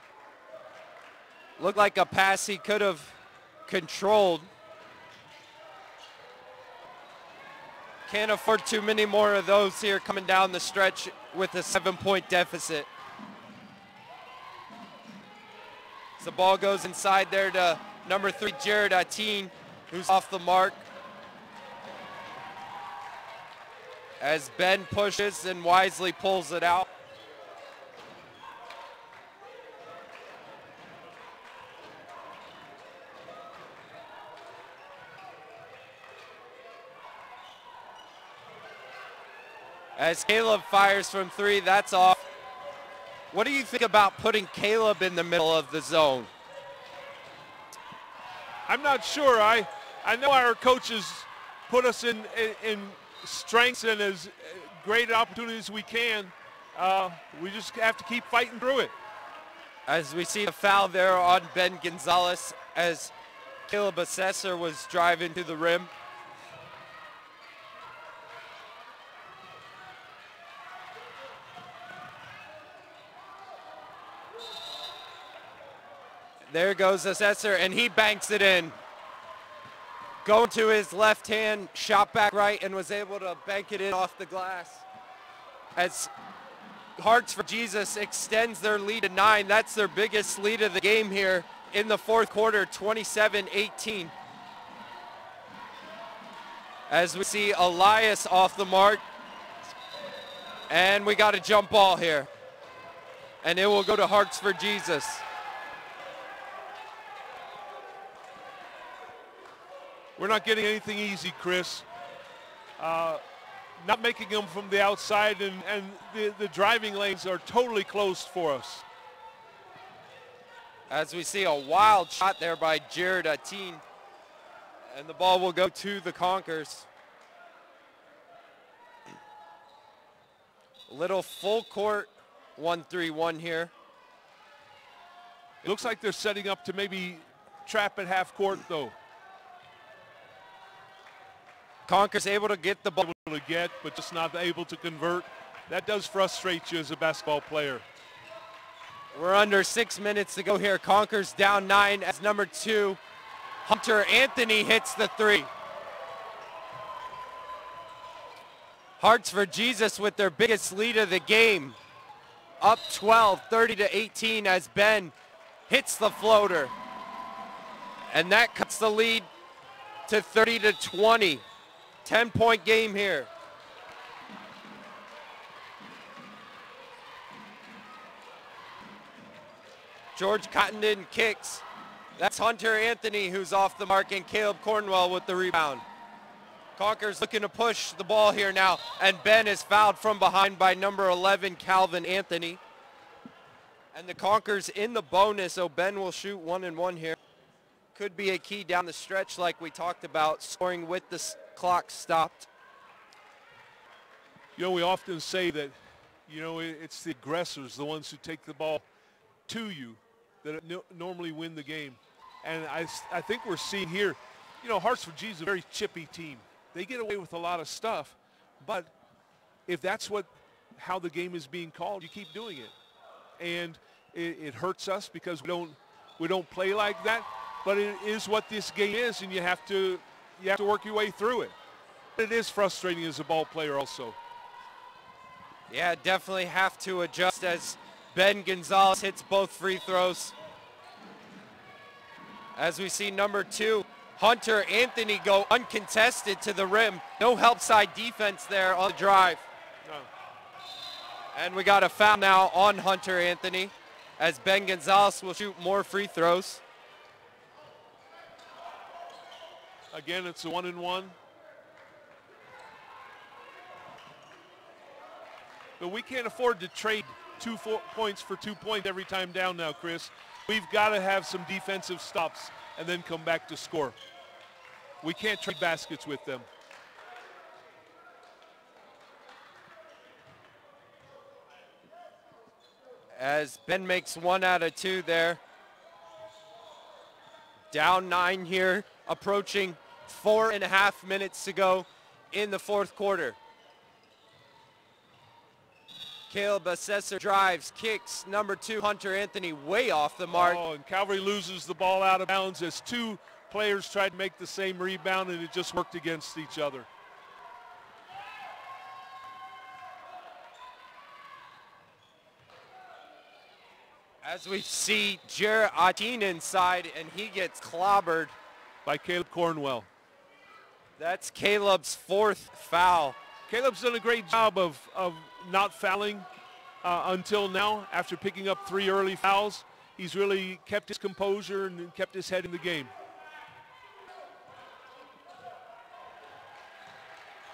Looked like a pass he could have controlled. Can't afford too many more of those here coming down the stretch with a 7-point deficit. The ball goes inside there to number 3, Jared Ateen, who's off the mark. As Ben pushes and wisely pulls it out. As Caleb fires from 3, that's off. What do you think about putting Caleb in the middle of the zone? I'm not sure. I know our coaches put us in strengths and as great opportunities as we can. We just have to keep fighting through it. As we see a foul there on Ben Gonzalez as Caleb Assessor was driving to the rim. There goes Assessor, and he banks it in. Going to his left hand, shot back right, and was able to bank it in off the glass. As Hearts for Jesus extends their lead to 9. That's their biggest lead of the game here in the fourth quarter, 27-18. As we see Elias off the mark. And we got a jump ball here. And it will go to Hearts for Jesus. We're not getting anything easy, Chris. Not making them from the outside, and the driving lanes are totally closed for us. As we see a wild shot there by Jared Ateen. And the ball will go to the Conkers. Little full court 1-3-1 here. It looks like they're setting up to maybe trap at half court, though. Conkers able to get the ball. Able to get, but just not able to convert. That does frustrate you as a basketball player. We're under 6 minutes to go here. Conkers down 9 as number 2, Hunter Anthony hits the 3. Hearts for Jesus with their biggest lead of the game. Up 12, 30-18 as Ben hits the floater. And that cuts the lead to 30-20. 10-point game here. George Cottenden kicks. That's Hunter Anthony who's off the mark, and Caleb Cornwell with the rebound. Conkers looking to push the ball here now, and Ben is fouled from behind by number 11, Calvin Anthony. And the Conkers in the bonus, so Ben will shoot 1 and 1 here. Could be a key down the stretch like we talked about, scoring with the clock stopped. You know, we often say that, you know, it's the aggressors, the ones who take the ball to you, that normally win the game. And I think we're seeing here, you know, Hearts for Jesus is a very chippy team. They get away with a lot of stuff, but if that's how the game is being called, you keep doing it. And it hurts us because we don't play like that, but it is what this game is, and you have to work your way through it. It is frustrating as a ball player also. Yeah, definitely have to adjust as Ben Gonzalez hits both free throws. As we see number 2, Hunter Anthony go uncontested to the rim. No help side defense there on the drive. No. And we got a foul now on Hunter Anthony as Ben Gonzalez will shoot more free throws. Again, it's a 1 and 1. But we can't afford to trade 2 points for 2 points every time down now, Chris. We've got to have some defensive stops and then come back to score. We can't trade baskets with them. As Ben makes 1 out of 2 there. Down 9 here, approaching 4.5 minutes to go in the fourth quarter. Caleb Assessor drives, kicks, number 2, Hunter Anthony, way off the mark. Oh, and Calvary loses the ball out of bounds as 2 players tried to make the same rebound, and it just worked against each other. As we see Jared Atin inside, and he gets clobbered by Caleb Cornwell. That's Caleb's 4th foul. Caleb's done a great job of not fouling until now. After picking up 3 early fouls, he's really kept his composure and kept his head in the game.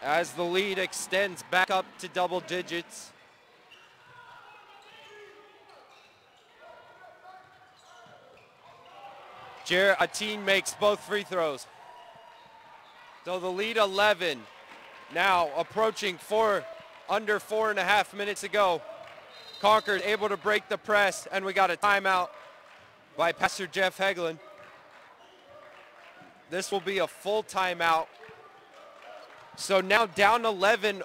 As the lead extends back up to double digits. Jared Atin makes both free throws. So the lead 11. Now approaching under 4.5 minutes to go. Concord able to break the press, and we got a timeout by Pastor Jeff Heglin. This will be a full timeout. So now down 11,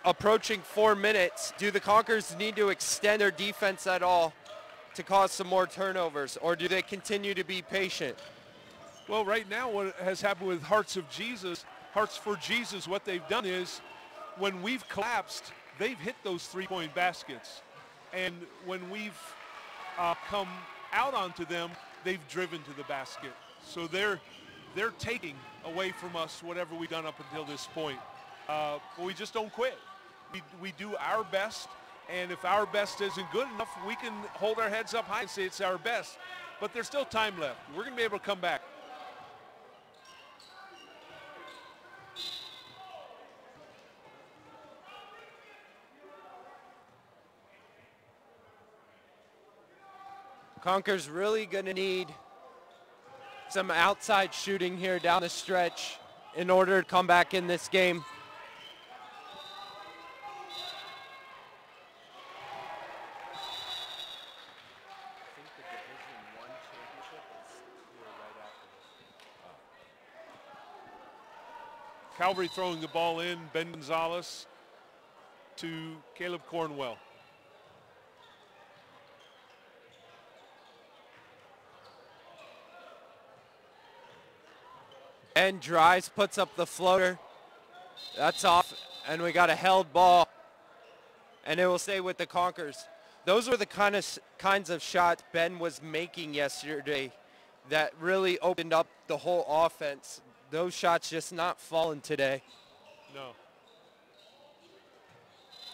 approaching 4 minutes. Do the Conquerors need to extend their defense at all to cause some more turnovers, or do they continue to be patient? Well, right now what has happened with Hearts for Jesus, what they've done is when we've collapsed, they've hit those 3-point baskets. And when we've come out onto them, they've driven to the basket. So they're taking away from us whatever we've done up until this point. But we just don't quit. We do our best, and if our best isn't good enough, we can hold our heads up high and say it's our best. But there's still time left. We're going to be able to come back. Conquer's really going to need some outside shooting here down the stretch in order to come back in this game. Calvary throwing the ball in, Ben Gonzalez to Caleb Cornwell. And drives, puts up the floater. That's off, and we got a held ball, and it will stay with the Conquerors. Those were the kinds of shots Ben was making yesterday that really opened up the whole offense. Those shots just not falling today. No.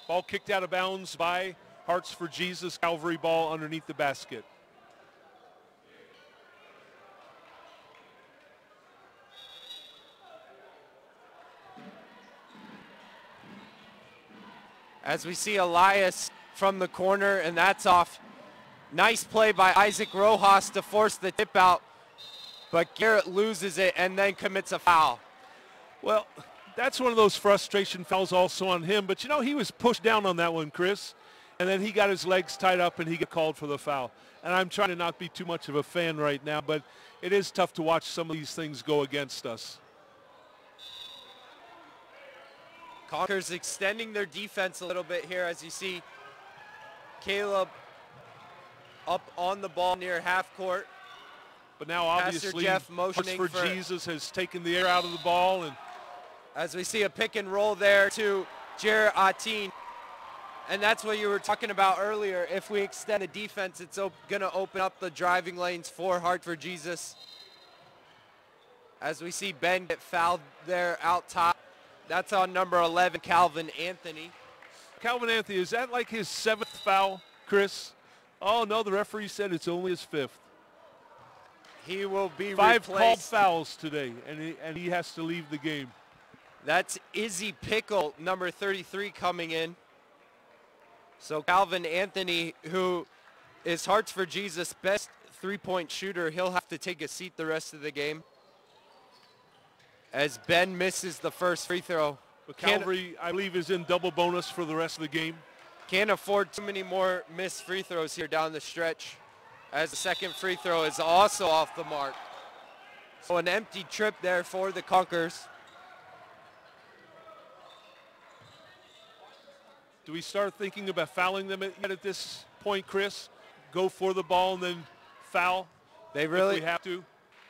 Ball kicked out of bounds by Hearts for Jesus. Calvary ball underneath the basket. As we see Elias from the corner, and that's off. Nice play by Isaac Rojas to force the tip out, but Garrett loses it and then commits a foul. Well, that's one of those frustration fouls also on him, but you know, he was pushed down on that one, Chris, and then he got his legs tied up and he got called for the foul. And I'm trying to not be too much of a fan right now, but it is tough to watch some of these things go against us. Conquerors extending their defense a little bit here, as you see Caleb up on the ball near half court. But now obviously Jeff Hearts motioning for Jesus has taken the air out of the ball, and as we see a pick and roll there to Jared Atin. And that's what you were talking about earlier. If we extend the defense, it's going to open up the driving lanes for Heart for Jesus. As we see Ben get fouled there out top. That's on number 11, Calvin Anthony. Calvin Anthony, is that like his 7th foul, Chris? Oh, no, the referee said it's only his 5th. He will be 5 replaced. called fouls today, and he has to leave the game. That's Izzy Pickle, number 33, coming in. So Calvin Anthony, who is Hearts for Jesus' best three-point shooter, he'll have to take a seat the rest of the game, as Ben misses the first free throw. But Calvary, I believe, is in double bonus for the rest of the game. Can't afford too many more missed free throws here down the stretch, as the second free throw is also off the mark. So an empty trip there for the Conkers. Do we start thinking about fouling them at this point, Chris? Go for the ball and then foul? They really if we have to.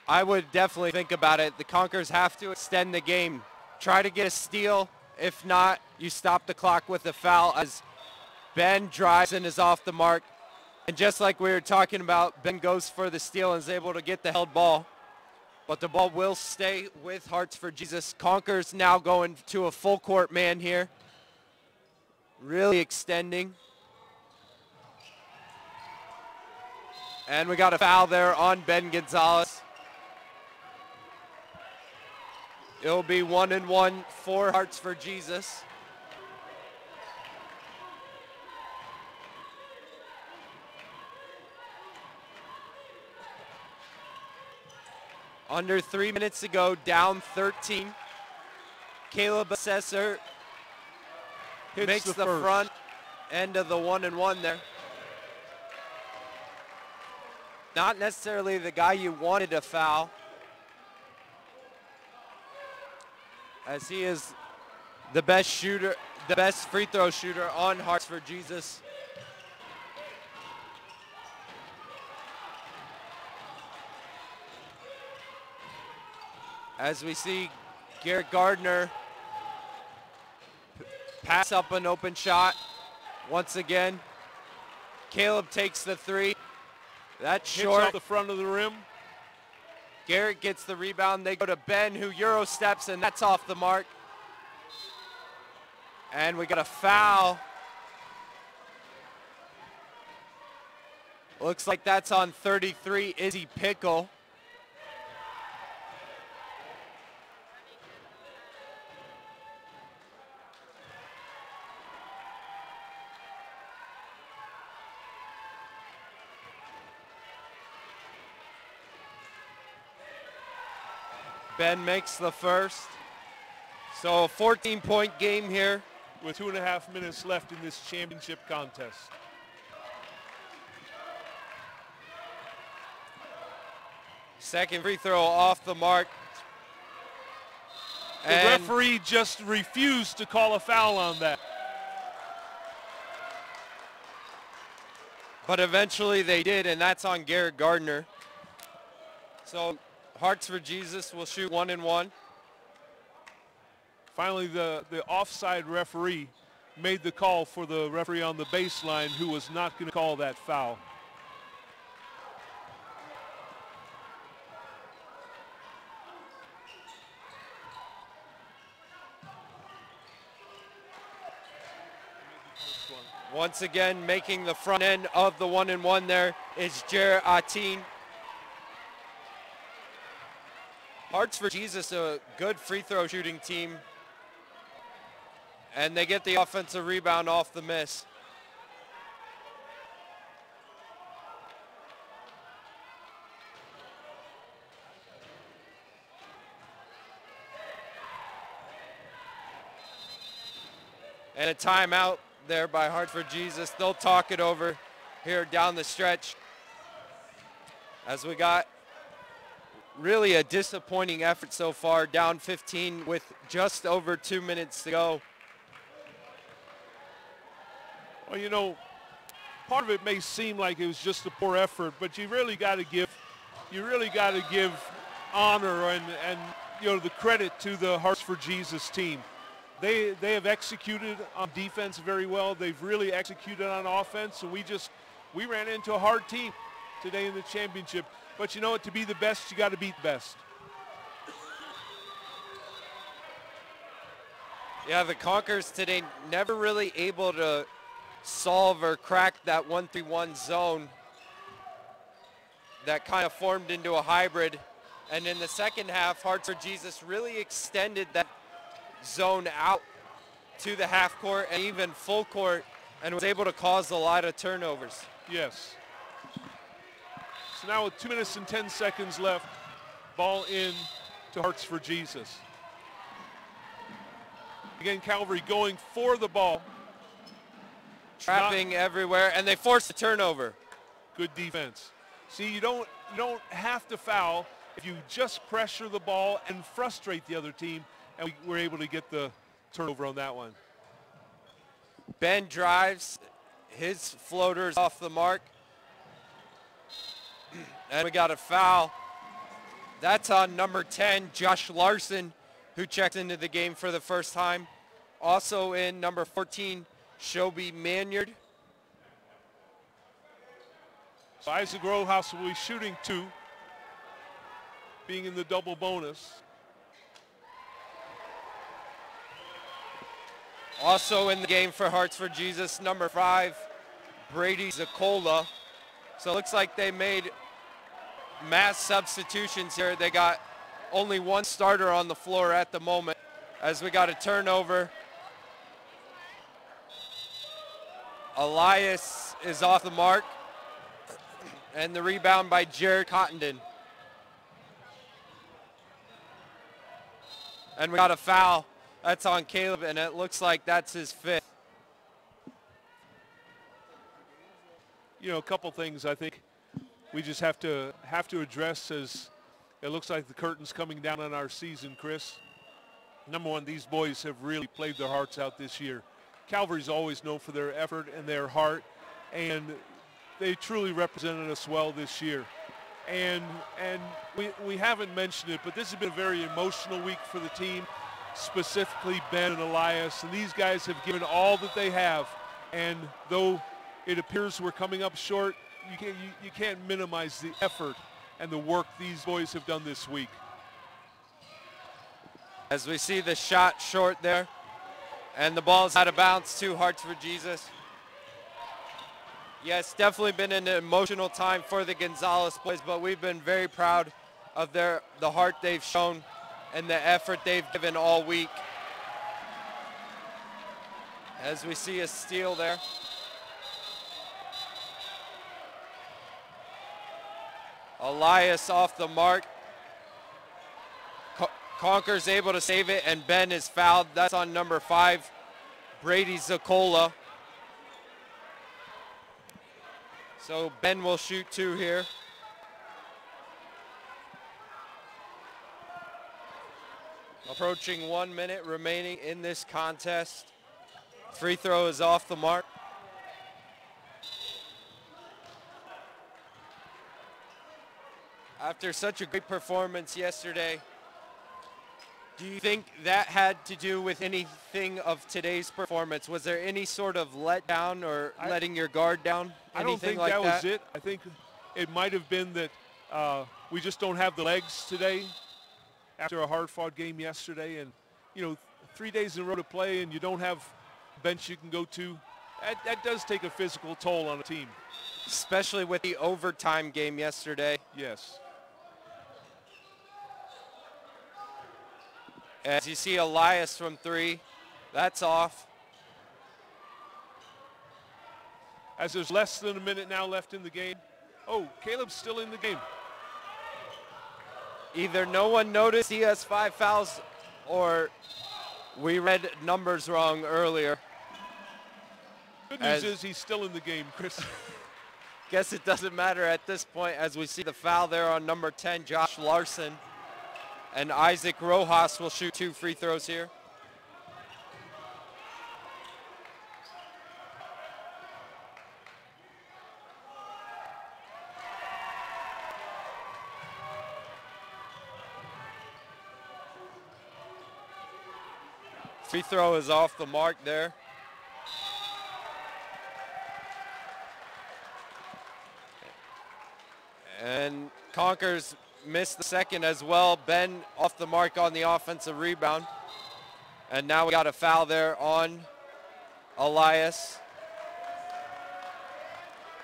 I would definitely think about it. The Conkers have to extend the game. Try to get a steal. If not, you stop the clock with a foul as Ben drives and is off the mark. And just like we were talking about, Ben goes for the steal and is able to get the held ball. But the ball will stay with Hearts for Jesus. Conkers now going to a full court man here. Really extending. And we got a foul there on Ben Gonzalez. It'll be 1-1 for Hearts for Jesus. Under 3 minutes to go, down 13. Caleb Assessor makes the front end of the 1-1 there. Not necessarily the guy you wanted to foul, as he is the best shooter, the best free throw shooter on Hearts for Jesus. As we see Garrett Gardner pass up an open shot once again. Caleb takes the three. That's short. Hits off the front of the rim. Garrett gets the rebound. They go to Ben, who Euro steps, and that's off the mark. And we got a foul. Looks like that's on 33, Izzy Pickle. Ben makes the first. So a 14-point game here. With 2.5 minutes left in this championship contest. Second free throw off the mark. The referee just refused to call a foul on that. But eventually they did, and that's on Garrett Gardner. So Hearts for Jesus will shoot 1-1. Finally, the offside referee made the call for the referee on the baseline, who was not going to call that foul. Once again, making the front end of the 1-1 there is Jared Ateen. Hearts for Jesus, a good free throw shooting team. And they get the offensive rebound off the miss. And a timeout there by Hearts for Jesus. They'll talk it over here down the stretch, as we got really a disappointing effort so far, down 15 with just over 2 minutes to go. Well, you know, part of it may seem like it was just a poor effort, but you really got to give honor and you know, the credit to the Hearts for Jesus team. They have executed on defense very well. They've really executed on offense, and we ran into a hard team today in the championship. But you know what, to be the best, you got to beat the best. Yeah, the Conkers today never really able to solve or crack that 1-3-1 zone that kind of formed into a hybrid. And in the second half, Hearts for Jesus really extended that zone out to the half court and even full court, and was able to cause a lot of turnovers. Yes. So now with 2 minutes and 10 seconds left, ball in to Hearts for Jesus. Again, Calvary going for the ball. Trapping everywhere, and they force the turnover. Good defense. See, you don't have to foul, if you just pressure the ball and frustrate the other team, and we were able to get the turnover on that one. Ben drives, his floater's off the mark. And we got a foul. That's on number 10, Josh Larson, who checked into the game for the first time. Also in number 14, Shobi Manyard. So Isaac Rojas will be shooting 2, being in the double bonus. Also in the game for Hearts for Jesus, number 5, Brady Zakola. So it looks like they made mass substitutions here. They got only one starter on the floor at the moment as we got a turnover. Elias is off the mark. And the rebound by Jared Cottenden. And we got a foul. That's on Caleb, and it looks like that's his 5th. You know, a couple things I think we just have to address as it looks like the curtain's coming down on our season, Chris. Number one, these boys have really played their hearts out this year. Calvary's always known for their effort and their heart, and they truly represented us well this year. And we haven't mentioned it, but this has been a very emotional week for the team, specifically Ben and Elias. And these guys have given all that they have. And though it appears we're coming up short, you can't minimize the effort and the work these boys have done this week. As we see the shot short there, and the ball's out of bounds to Hearts for Jesus. Yes, definitely been an emotional time for the Gonzalez boys, but we've been very proud of the heart they've shown and the effort they've given all week. As we see a steal there. Elias off the mark. Conker's able to save it, and Ben is fouled. That's on number 5, Brady Zakola. So Ben will shoot 2 here. Approaching 1 minute remaining in this contest. Free throw is off the mark. After such a great performance yesterday, do you think that had to do with anything of today's performance? Was there any sort of letdown or letting your guard down? I don't think like that was it. I think it might have been that we just don't have the legs today after a hard-fought game yesterday. And, you know, 3 days in a row to play and you don't have a bench you can go to, that does take a physical toll on a team. Especially with the overtime game yesterday. Yes. As you see Elias from 3, that's off. As there's less than a minute now left in the game. Oh, Caleb's still in the game. Either no one noticed he has 5 fouls or we read numbers wrong earlier. Good news is he's still in the game, Chris. Guess it doesn't matter at this point as we see the foul there on number 10, Josh Larson. And Isaac Rojas will shoot 2 free throws here. Free throw is off the mark there. And Conkers missed the second as well. Ben off the mark on the offensive rebound. And now we got a foul there on Elias.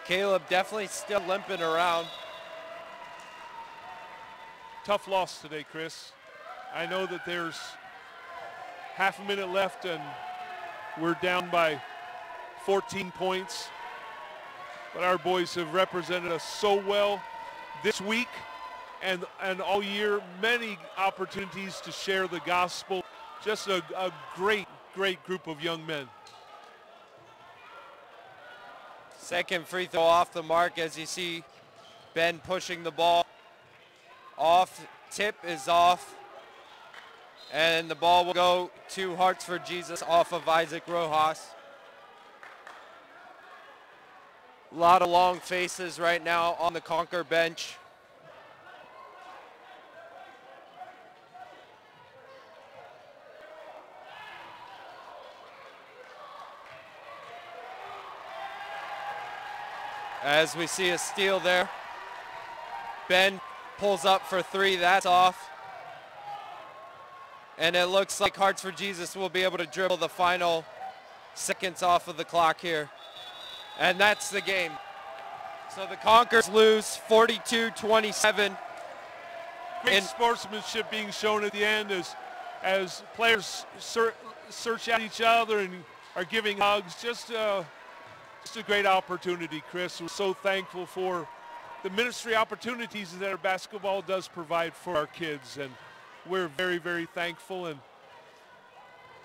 Caleb definitely still limping around. Tough loss today, Chris. I know that there's half a minute left and we're down by 14 points. But our boys have represented us so well this week and all year. Many opportunities to share the gospel. Just a great, great group of young men. Second free throw off the mark as you see Ben pushing the ball. Off, tip is off. And the ball will go to Hearts for Jesus off of Isaac Rojas. A lot of long faces right now on the Conquer bench. As we see a steal there. Ben pulls up for three, that's off. And it looks like Hearts for Jesus will be able to dribble the final seconds off of the clock here. And that's the game. So the Conquers lose 42-27. Great sportsmanship being shown at the end as players search out each other and are giving hugs. Just a great opportunity, Chris. We're so thankful for the ministry opportunities that our basketball does provide for our kids. And we're very, very thankful. And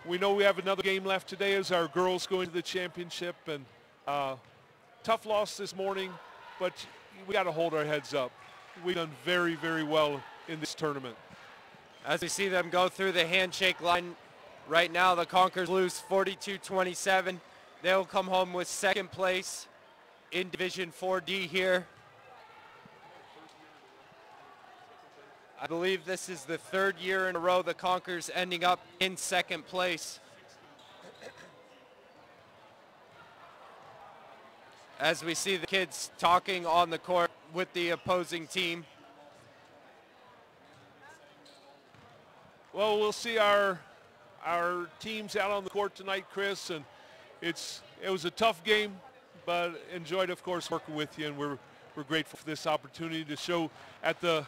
we know we have another game left today as our girls go into the championship. And tough loss this morning, but we got to hold our heads up. We've done very, very well in this tournament. As we see them go through the handshake line right now, the Conquers lose 42-27. They'll come home with second place in Division 4D here. I believe this is the third year in a row the Conquers ending up in second place. As we see the kids talking on the court with the opposing team. Well, we'll see our teams out on the court tonight, Chris, and it was a tough game, but enjoyed, of course, working with you, and we're grateful for this opportunity to show at the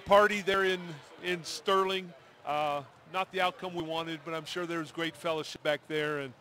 party there in Sterling. Not the outcome we wanted, but I'm sure there was great fellowship back there, and